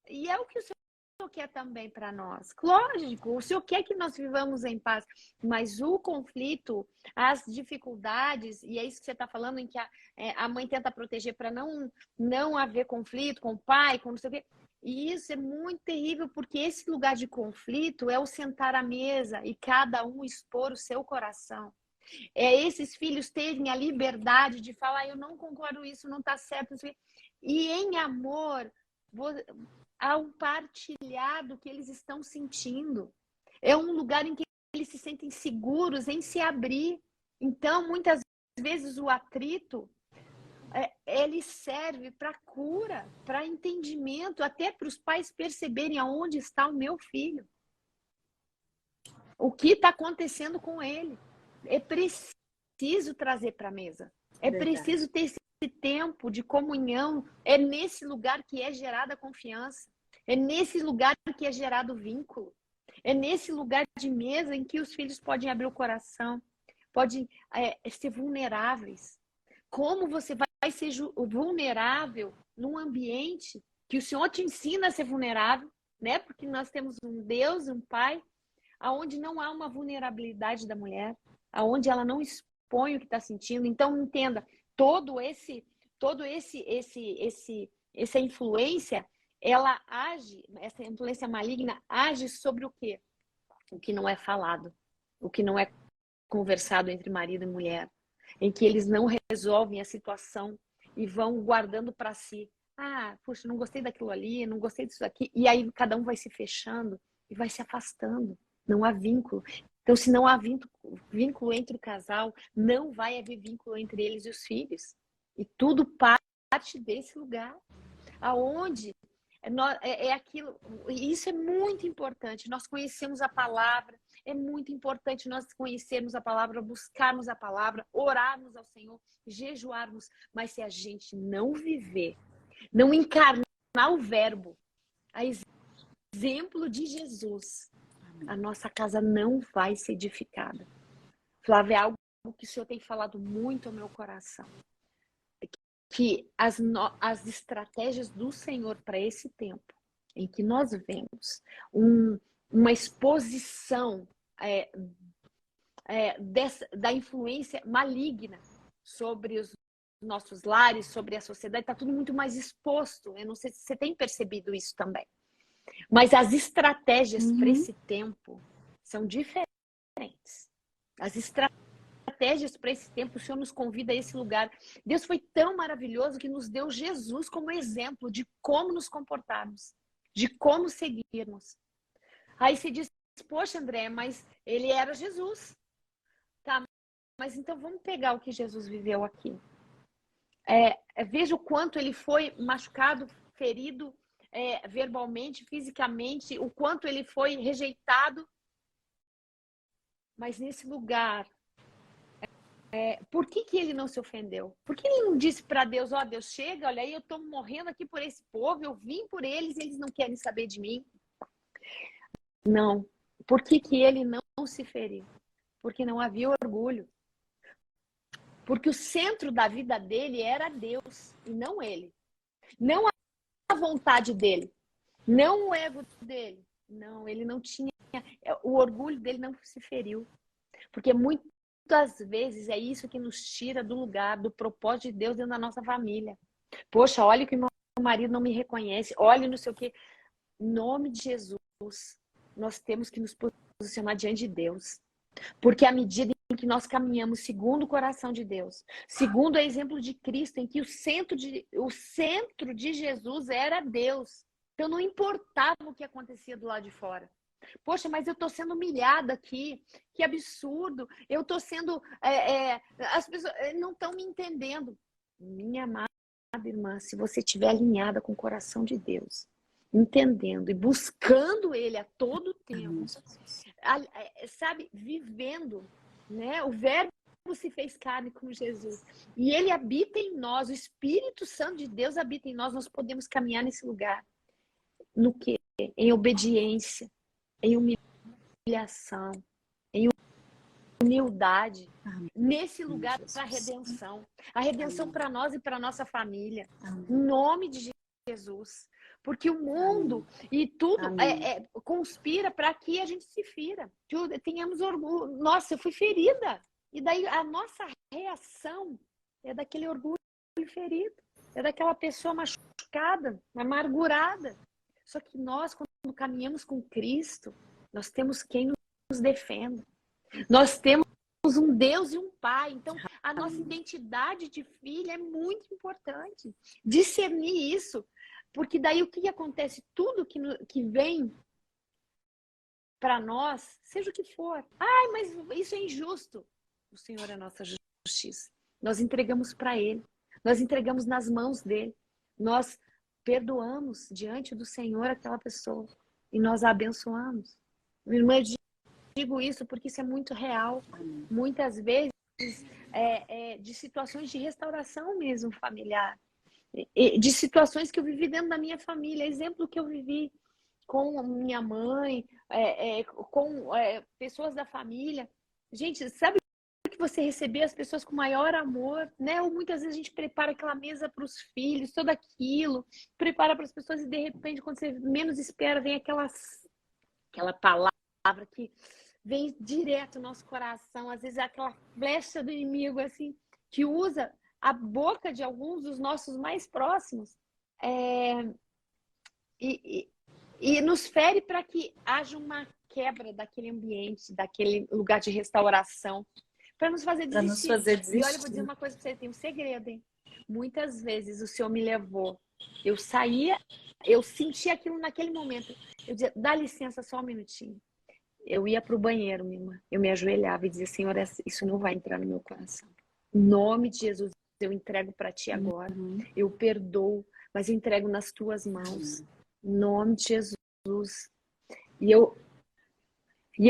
E é o que o Senhor quer também para nós. Lógico, o Senhor quer que nós vivamos em paz. Mas o conflito, as dificuldades, e é isso que você está falando, em que a mãe tenta proteger para não haver conflito com o pai, com não sei o quê. E isso é muito terrível, porque esse lugar de conflito é o sentar à mesa e cada um expor o seu coração. Esses filhos terem a liberdade de falar, eu não concordo, isso não está certo. E em amor, há um partilhar do que eles estão sentindo. É um lugar em que eles se sentem seguros em se abrir. Então, muitas vezes o atrito, ele serve para cura, para entendimento, até para os pais perceberem aonde está o meu filho. O que está acontecendo com ele. É preciso trazer para a mesa. É preciso ter esse tempo de comunhão. É nesse lugar que é gerada a confiança. É nesse lugar que é gerado o vínculo. É nesse lugar de mesa em que os filhos podem abrir o coração, podem ser vulneráveis. Como você vai ser vulnerável num ambiente que o Senhor te ensina a ser vulnerável, né? Porque nós temos um Deus, um Pai, aonde não há uma vulnerabilidade da mulher, aonde ela não expõe o que está sentindo. Então, entenda, todo esse essa influência, ela age, essa influência maligna age sobre o quê? O que não é falado, o que não é conversado entre marido e mulher, em que eles não resolvem a situação e vão guardando para si. Ah, puxa, não gostei daquilo ali, não gostei disso aqui. E aí cada um vai se fechando e vai se afastando. Não há vínculo. Então, se não há vínculo entre o casal, não vai haver vínculo entre eles e os filhos. E tudo parte desse lugar. Aonde é aquilo. Isso é muito importante. Nós conhecemos a palavra. É muito importante nós conhecermos a palavra, buscarmos a palavra, orarmos ao Senhor, jejuarmos. Mas se a gente não viver, não encarnar o verbo, a exemplo de Jesus, a nossa casa não vai ser edificada. Flávia, é algo que o Senhor tem falado muito ao meu coração. Que as estratégias do Senhor para esse tempo, em que nós vemos uma exposição da influência maligna sobre os nossos lares, sobre a sociedade, está tudo muito mais exposto. Eu não sei se você tem percebido isso também. Mas as estratégias para esse tempo são diferentes. As estratégias para esse tempo, o Senhor nos convida a esse lugar. Deus foi tão maravilhoso que nos deu Jesus como exemplo de como nos comportarmos, de como seguirmos. Aí você diz, poxa, André, mas ele era Jesus. Tá, mas então vamos pegar o que Jesus viveu aqui. Veja o quanto ele foi machucado, ferido, verbalmente, fisicamente, o quanto ele foi rejeitado. Mas nesse lugar, por que ele não se ofendeu? Por que ele não disse para Deus, ó, Deus, chega, olha aí, eu estou morrendo aqui por esse povo, eu vim por eles e eles não querem saber de mim? Não. Por que ele não se feriu? Porque não havia orgulho. Porque o centro da vida dele era Deus e não ele. Não a vontade dele. Não o ego dele. Não, ele não tinha. O orgulho dele não se feriu. Porque muitas vezes é isso que nos tira do lugar, do propósito de Deus dentro da nossa família. Poxa, olha que meu marido não me reconhece. Olha não sei o quê. Em nome de Jesus, nós temos que nos posicionar diante de Deus. Porque à medida em que nós caminhamos segundo o coração de Deus, segundo o exemplo de Cristo, em que o centro de Jesus era Deus. Então não importava o que acontecia do lado de fora. Poxa, mas eu estou sendo humilhada aqui. Que absurdo. Eu estou sendo... as pessoas não estão me entendendo. Minha amada irmã, se você estiver alinhada com o coração de Deus, entendendo e buscando Ele a todo tempo, sabe, vivendo, né? O verbo se fez carne como Jesus e Ele habita em nós, o Espírito Santo de Deus habita em nós, nós podemos caminhar nesse lugar. No quê? Em obediência, em humilhação, em humildade, nesse lugar para a redenção para nós e para nossa família, em nome de Jesus. Porque o mundo e tudo conspira para que a gente se fira. Que tenhamos orgulho. Nossa, eu fui ferida. E daí a nossa reação é daquele orgulho ferido. É daquela pessoa machucada, amargurada. Só que nós, quando caminhamos com Cristo, nós temos quem nos defenda. Nós temos um Deus e um Pai. Então, a nossa identidade de filha é muito importante. Discernir isso. Porque daí o que acontece? Tudo que vem para nós, seja o que for. Ai, mas isso é injusto. O Senhor é a nossa justiça. Nós entregamos para Ele. Nós entregamos nas mãos dEle. Nós perdoamos diante do Senhor aquela pessoa. E nós a abençoamos. Minha irmã, eu digo isso porque isso é muito real. Muitas vezes de situações de restauração mesmo familiar. De situações que eu vivi dentro da minha família, exemplo que eu vivi com minha mãe, com pessoas da família. Gente, sabe que você receber as pessoas com maior amor, né? Ou muitas vezes a gente prepara aquela mesa para os filhos, tudo aquilo, prepara para as pessoas e de repente, quando você menos espera, vem aquela palavra que vem direto no nosso coração, às vezes é aquela flecha do inimigo, assim, que usa a boca de alguns dos nossos mais próximos é, e, e nos fere para que haja uma quebra daquele ambiente, daquele lugar de restauração, para nos fazer Para nos desistir. fazer E olha, eu vou dizer desistir. uma coisa para você, tem um segredo, hein? Muitas vezes o Senhor me levou, eu saía, eu sentia aquilo naquele momento, eu dizia, dá licença só um minutinho. Eu ia para o banheiro, minha irmã, eu me ajoelhava e dizia, Senhor, isso não vai entrar no meu coração. Em nome de Jesus, eu entrego para Ti agora. Eu perdoo, mas eu entrego nas Tuas mãos. Em nome de Jesus. E eu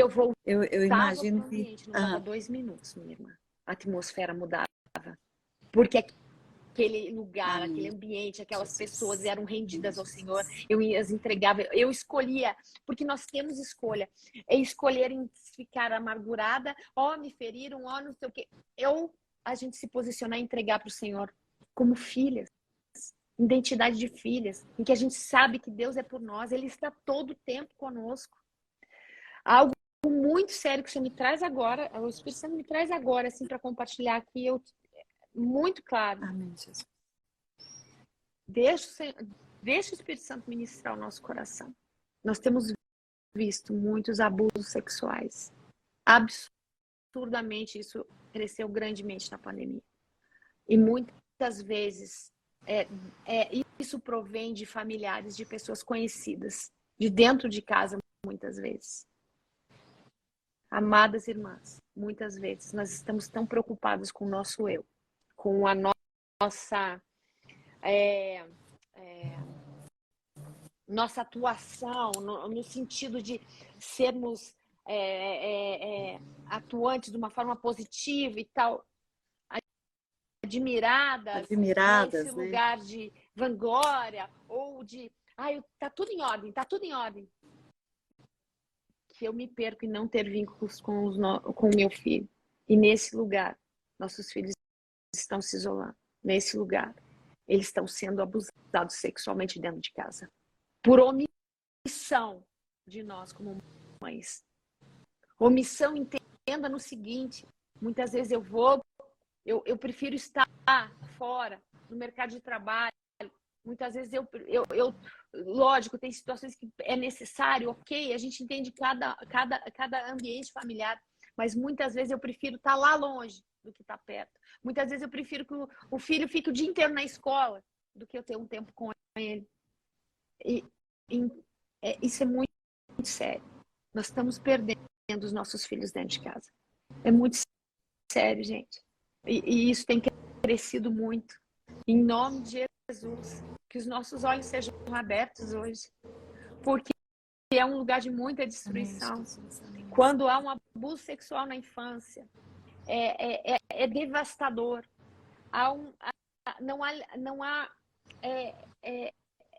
voltava Eu para imagino o ambiente, que... não dava 2 minutos, minha irmã. A atmosfera mudava. Porque aquele lugar, Amém. aquele ambiente, aquelas Jesus. pessoas eram rendidas ao Senhor, eu as entregava, eu escolhia, porque nós temos escolha, é escolher em ficar amargurada, me feriram, não sei o quê. A gente se posicionar e entregar para o Senhor como filhas, identidade de filhas, em que a gente sabe que Deus é por nós, Ele está todo o tempo conosco. Algo muito sério que o Senhor me traz agora, o Espírito Santo me traz agora, assim, para compartilhar aqui, muito claro. Amém, Jesus. Deixa o Espírito Santo ministrar o nosso coração. Nós temos visto muitos abusos sexuais. Absurdamente, isso cresceu grandemente na pandemia. E muitas vezes isso provém de familiares, de pessoas conhecidas, de dentro de casa, muitas vezes. Amadas irmãs, muitas vezes nós estamos tão preocupados com o nosso eu, com a nossa nossa atuação, no sentido de sermos atuantes de uma forma positiva e tal, admiradas, nesse né? lugar de vanglória ou de tá tudo em ordem, que eu me perco em não ter vínculos com o meu filho. E nesse lugar, nossos filhos estão se isolando. Nesse lugar, eles estão sendo abusados sexualmente dentro de casa. Por omissão de nós como mães. Omissão, entenda no seguinte, muitas vezes eu prefiro estar fora, no mercado de trabalho. Muitas vezes lógico, tem situações que é necessário, ok, a gente entende cada ambiente familiar, mas muitas vezes eu prefiro estar lá longe do que estar perto. Muitas vezes eu prefiro que o filho fique o dia inteiro na escola do que eu ter um tempo com ele. Isso é muito, muito sério. Nós estamos perdendo os nossos filhos dentro de casa. É muito sério, gente. E isso tem crescido muito. Em nome de Jesus, que os nossos olhos sejam abertos hoje, porque é um lugar de muita destruição. Quando há um abuso sexual na infância, é devastador.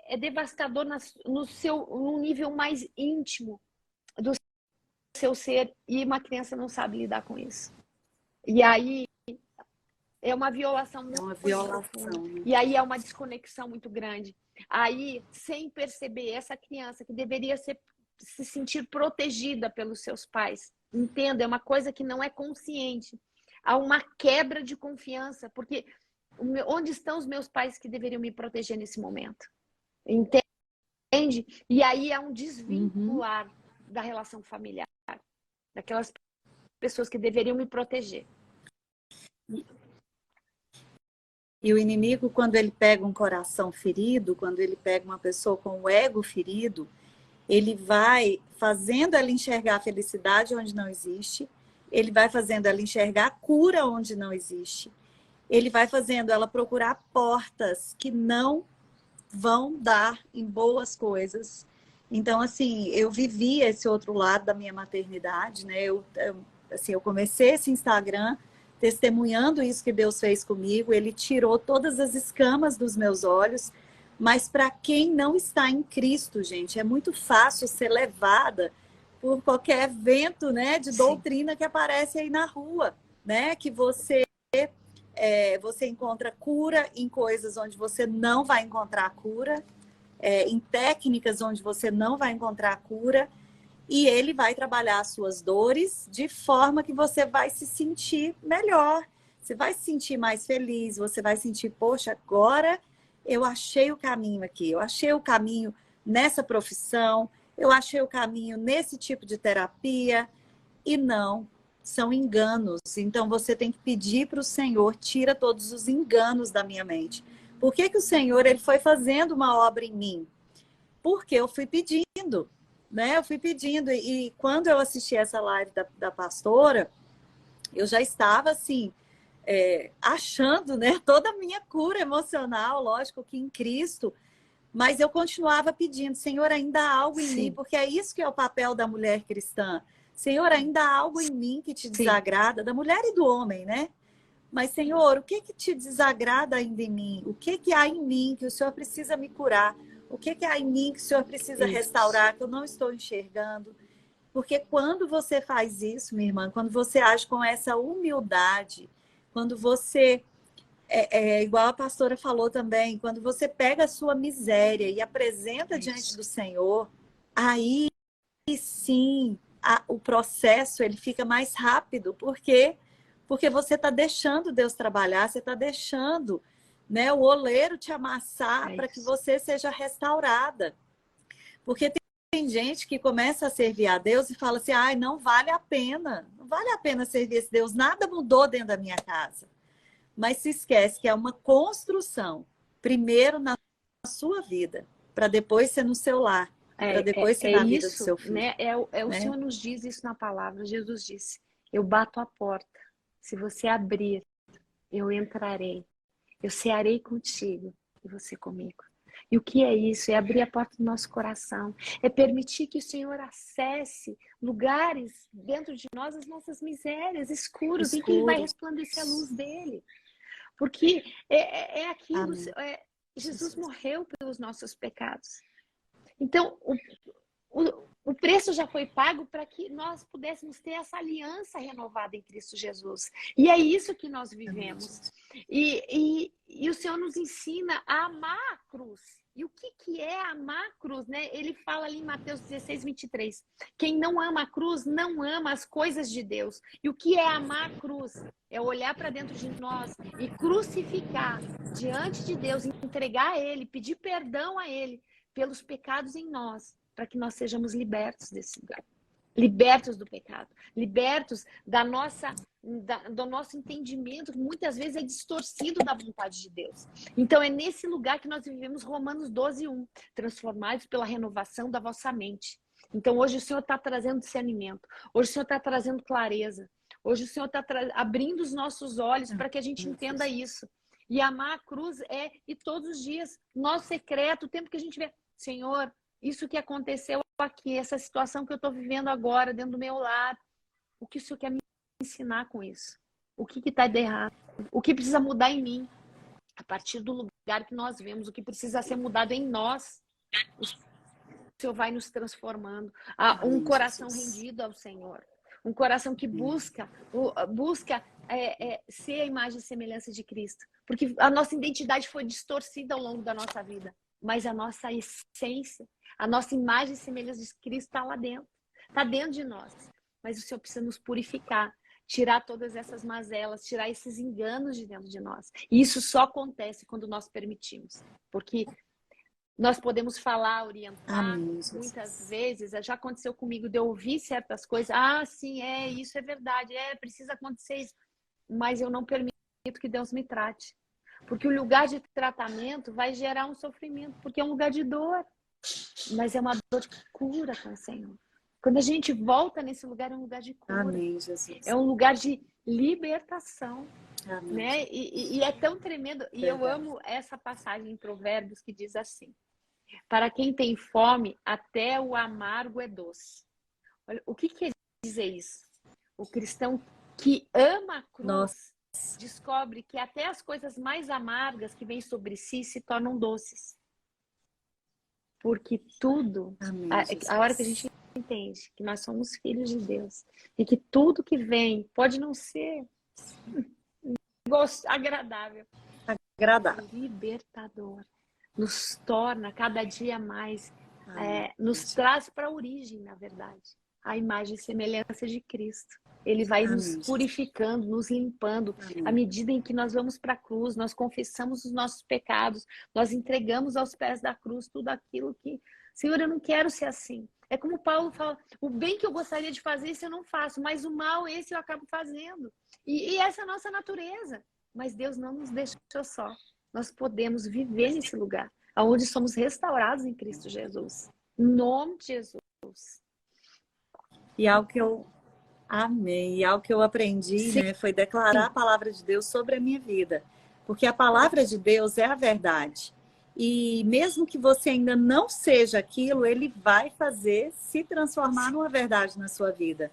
É devastador no nível mais íntimo do seu ser, e uma criança não sabe lidar com isso. E aí é uma violação muito profunda. Né? E aí é uma desconexão muito grande. Aí, sem perceber, essa criança que deveria se sentir protegida pelos seus pais, entenda, é uma coisa que não é consciente. Há uma quebra de confiança, porque onde estão os meus pais que deveriam me proteger nesse momento? Entende? E aí é um desvincular da relação familiar, daquelas pessoas que deveriam me proteger. E o inimigo, quando ele pega um coração ferido, quando ele pega uma pessoa com o ego ferido, ele vai fazendo ela enxergar a felicidade onde não existe, ele vai fazendo ela enxergar a cura onde não existe, ele vai fazendo ela procurar portas que não vão dar em boas coisas. Então, assim, eu vivi esse outro lado da minha maternidade, né? Eu comecei esse Instagram testemunhando isso que Deus fez comigo. Ele tirou todas as escamas dos meus olhos, mas para quem não está em Cristo, gente, é muito fácil ser levada por qualquer vento, né, de doutrina que aparece aí na rua, né? Que você encontra cura em coisas onde você não vai encontrar cura, em técnicas onde você não vai encontrar cura, e ele vai trabalhar as suas dores de forma que você vai se sentir melhor, você vai se sentir mais feliz, você vai sentir, poxa, agora eu achei o caminho aqui, eu achei o caminho nessa profissão, eu achei o caminho nesse tipo de terapia, e não, são enganos. Então você tem que pedir para o Senhor, tira todos os enganos da minha mente. Por que que o Senhor ele foi fazendo uma obra em mim? Porque eu fui pedindo, né? Eu fui pedindo. E quando eu assisti essa live da pastora, eu já estava assim, achando, né, toda a minha cura emocional, lógico que em Cristo, mas eu continuava pedindo, Senhor, ainda há algo em mim, Sim, porque é isso que é o papel da mulher cristã. Senhor, ainda há algo em mim que te sim, desagrada, da mulher e do homem, né? Mas, Senhor, o que que te desagrada ainda em mim? O que que há em mim que o Senhor precisa me curar? O que que há em mim que o Senhor precisa isso. restaurar, que eu não estou enxergando? Porque quando você faz isso, minha irmã, quando você age com essa humildade, quando você, igual a pastora falou também, quando você pega a sua miséria e apresenta diante Isso. do Senhor, aí sim o processo ele fica mais rápido, porque você está deixando Deus trabalhar, você está deixando, né, o oleiro te amassar É para que isso. você seja restaurada. Porque tem gente que começa a servir a Deus e fala assim, ai, não vale a pena, não vale a pena servir esse Deus, nada mudou dentro da minha casa. Mas se esquece que é uma construção, primeiro na sua vida, para depois ser no seu lar, e para depois ser É na vida do isso, seu filho, né? O né? Senhor nos diz isso na palavra. Jesus disse: eu bato a porta. Se você abrir, eu entrarei. Eu cearei contigo e você comigo. E o que é isso? É abrir a porta do nosso coração. É permitir que o Senhor acesse lugares dentro de nós, as nossas misérias, escuros, em que vai Escuros. resplandecer a luz dele. Porque é aquilo, Amém. Jesus Jesus. morreu pelos nossos pecados. Então, o preço já foi pago para que nós pudéssemos ter essa aliança renovada em Cristo Jesus. E é isso que nós Amém, vivemos. Jesus. E o Senhor nos ensina a amar a cruz. E o que é amar a cruz, né? Ele fala ali em Mateus 16, 23. Quem não ama a cruz, não ama as coisas de Deus. E o que é amar a cruz? É olhar para dentro de nós e crucificar diante de Deus, entregar a Ele, pedir perdão a Ele pelos pecados em nós, para que nós sejamos libertos desse lugar. Libertos do pecado, libertos do nosso entendimento, que muitas vezes é distorcido da vontade de Deus. Então é nesse lugar que nós vivemos Romanos 12:1, transformados pela renovação da vossa mente. Então hoje o Senhor está trazendo discernimento, hoje o Senhor está trazendo clareza, hoje o Senhor está abrindo os nossos olhos para que a gente entenda isso. E amar a cruz e todos os dias, nosso secreto, o tempo que a gente vê, Senhor, isso que aconteceu aqui, essa situação que eu estou vivendo agora dentro do meu lar, o que o Senhor quer me ensinar com isso? O que está de errado? O que precisa mudar em mim? A partir do lugar que nós vemos, o que precisa ser mudado em nós, o Senhor vai nos transformando. Um Amém, coração Jesus. rendido ao Senhor. Um coração que busca ser a imagem e semelhança de Cristo. Porque a nossa identidade foi distorcida ao longo da nossa vida. Mas a nossa essência, a nossa imagem e semelhança de Cristo está lá dentro. Está dentro de nós. Mas o Senhor precisa nos purificar, tirar todas essas mazelas, tirar esses enganos de dentro de nós. E isso só acontece quando nós permitimos. Porque nós podemos falar, orientar, Amém, muitas Jesus. vezes, já aconteceu comigo de eu ouvir certas coisas, sim, isso é verdade, precisa acontecer isso, mas eu não permito que Deus me trate. Porque o lugar de tratamento vai gerar um sofrimento, porque é um lugar de dor, mas é uma dor de cura com o Senhor. Quando a gente volta nesse lugar, é um lugar de cura, Amém, Jesus. é um lugar de libertação, Amém, né? Jesus. E é tão tremendo, e eu Verdade. amo essa passagem em Provérbios que diz assim: para quem tem fome, até o amargo é doce. Olha, o que quer dizer isso? O cristão que ama a Nossa. cruz descobre que até as coisas mais amargas que vêm sobre si se tornam doces. Porque tudo, Amém, Jesus. a hora que a gente entende que nós somos filhos de Deus e que tudo que vem pode não ser agradável, Agradável. libertador, nos torna cada dia mais nos traz para a origem, na verdade, a imagem e semelhança de Cristo. Ele vai nos purificando, nos limpando. À medida em que nós vamos para a cruz, nós confessamos os nossos pecados, nós entregamos aos pés da cruz tudo aquilo que... Senhor, eu não quero ser assim. É como Paulo fala, o bem que eu gostaria de fazer, isso eu não faço, mas o mal, esse eu acabo fazendo. E essa é a nossa natureza. Mas Deus não nos deixou só. Nós podemos viver nesse lugar, onde somos restaurados em Cristo Jesus. Em nome de Jesus. E algo que eu amei, e algo que eu aprendi, né, foi declarar a palavra de Deus sobre a minha vida. Porque a palavra de Deus é a verdade. E mesmo que você ainda não seja aquilo, ele vai fazer se transformar numa verdade na sua vida.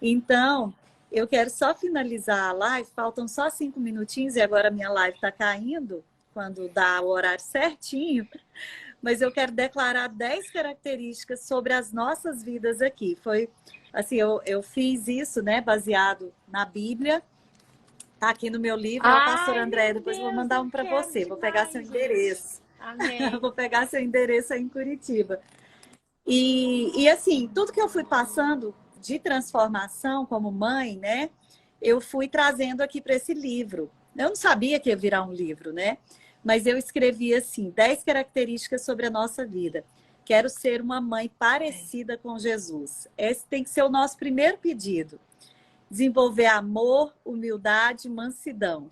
Então, eu quero só finalizar a live, faltam só 5 minutinhos e agora a minha live está caindo, quando dá o horário certinho. Mas eu quero declarar 10 características sobre as nossas vidas aqui. Foi assim, eu fiz isso, né, baseado na Bíblia. Tá aqui no meu livro, pastora Andréia, depois eu vou mandar um para você. Vou pegar seu endereço. Amém. Vou pegar seu endereço aí em Curitiba. E assim, tudo que eu fui passando de transformação como mãe, né, eu fui trazendo aqui para esse livro. Eu não sabia que ia virar um livro, né? Mas eu escrevi assim, 10 características sobre a nossa vida. Quero ser uma mãe parecida com Jesus. Esse tem que ser o nosso primeiro pedido. Desenvolver amor, humildade, mansidão.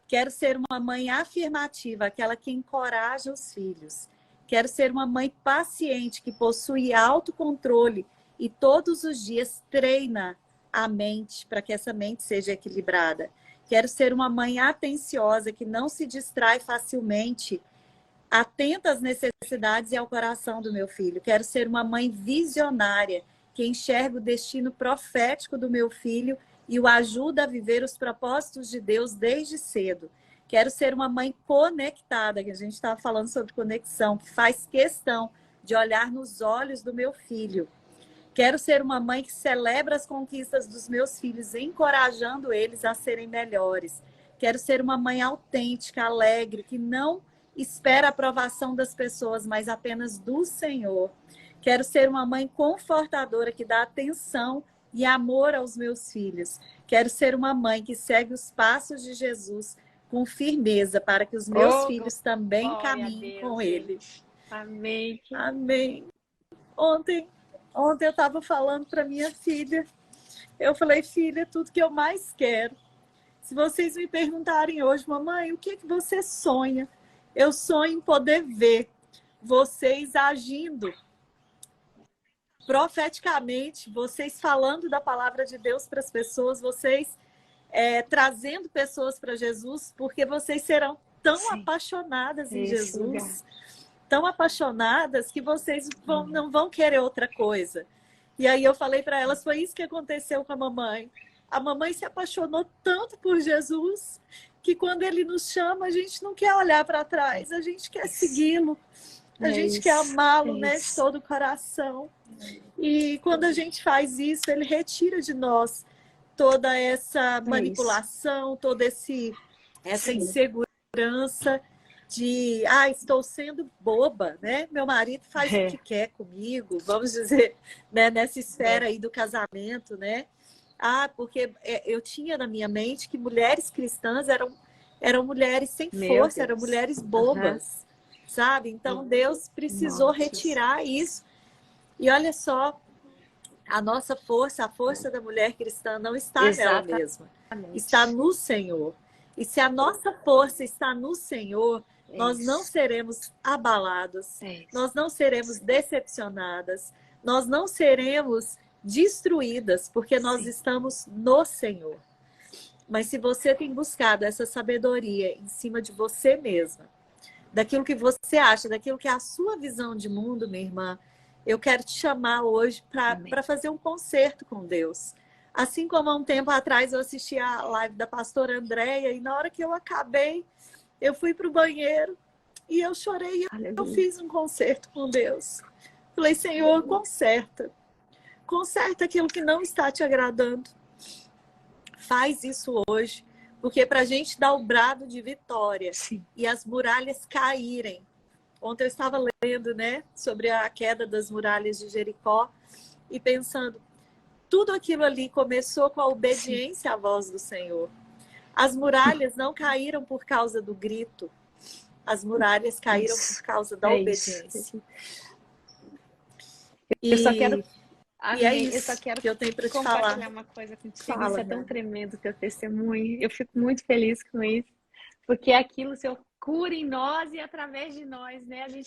Quero ser uma mãe afirmativa, aquela que encoraja os filhos. Quero ser uma mãe paciente, que possui autocontrole e todos os dias treina a mente para que essa mente seja equilibrada. Quero ser uma mãe atenciosa, que não se distrai facilmente, atenta às necessidades e ao coração do meu filho. Quero ser uma mãe visionária, que enxerga o destino profético do meu filho e o ajuda a viver os propósitos de Deus desde cedo. Quero ser uma mãe conectada, que a gente estava falando sobre conexão, que faz questão de olhar nos olhos do meu filho. Quero ser uma mãe que celebra as conquistas dos meus filhos, encorajando eles a serem melhores. Quero ser uma mãe autêntica, alegre, que não espera a aprovação das pessoas, mas apenas do Senhor. Quero ser uma mãe confortadora, que dá atenção e amor aos meus filhos. Quero ser uma mãe que segue os passos de Jesus com firmeza, para que os meus filhos também caminhem com ele. Amém. Amém. Ontem eu estava falando para minha filha, eu falei, filha, tudo que eu mais quero. Se vocês me perguntarem hoje, mamãe, o que é que você sonha? Eu sonho em poder ver vocês agindo profeticamente, vocês falando da palavra de Deus para as pessoas, vocês trazendo pessoas para Jesus, porque vocês serão tão apaixonadas em Jesus, tão apaixonadas que vocês não vão querer outra coisa. E aí eu falei para elas, foi isso que aconteceu com a mamãe. A mamãe se apaixonou tanto por Jesus que quando ele nos chama, a gente não quer olhar para trás, a gente quer segui-lo, a gente quer amá-lo, né, de todo o coração. E quando a gente faz isso, ele retira de nós toda essa manipulação, toda essa insegurança de, estou sendo boba, né? Meu marido faz o que quer comigo, vamos dizer, né, nessa esfera aí do casamento, né? Porque eu tinha na minha mente que mulheres cristãs eram mulheres sem força, eram mulheres bobas, sabe? Então Deus precisou retirar isso. E olha só, a nossa força, a força da mulher cristã não está nela mesma, está no Senhor. E se a nossa força está no Senhor, nós não seremos abalados, nós não seremos decepcionadas, nós não seremos destruídas, porque nós estamos no Senhor. Mas se você tem buscado essa sabedoria em cima de você mesma, daquilo que você acha, daquilo que é a sua visão de mundo, minha irmã, eu quero te chamar hoje para fazer um concerto com Deus. Assim como há um tempo atrás eu assisti a live da pastora Andréia e na hora que eu acabei, eu fui para o banheiro e eu chorei e eu fiz um concerto com Deus. Falei, Senhor, conserta. Conserta aquilo que não está te agradando. Faz isso hoje, porque para a gente dar o brado de vitória e as muralhas caírem, Ontem eu estava lendo, né, sobre a queda das muralhas de Jericó e pensando, tudo aquilo ali começou com a obediência à voz do Senhor. As muralhas não caíram por causa do grito, as muralhas caíram por causa da obediência. Eu só quero, E é amém, eu isso só quero que eu tenho para te compartilhar falar. uma coisa contigo. Fala, Isso é tão Gabi. tremendo, teu testemunho. Eu fico muito feliz com isso, porque é aquilo, o Senhor cura em nós e através de nós, né? A gente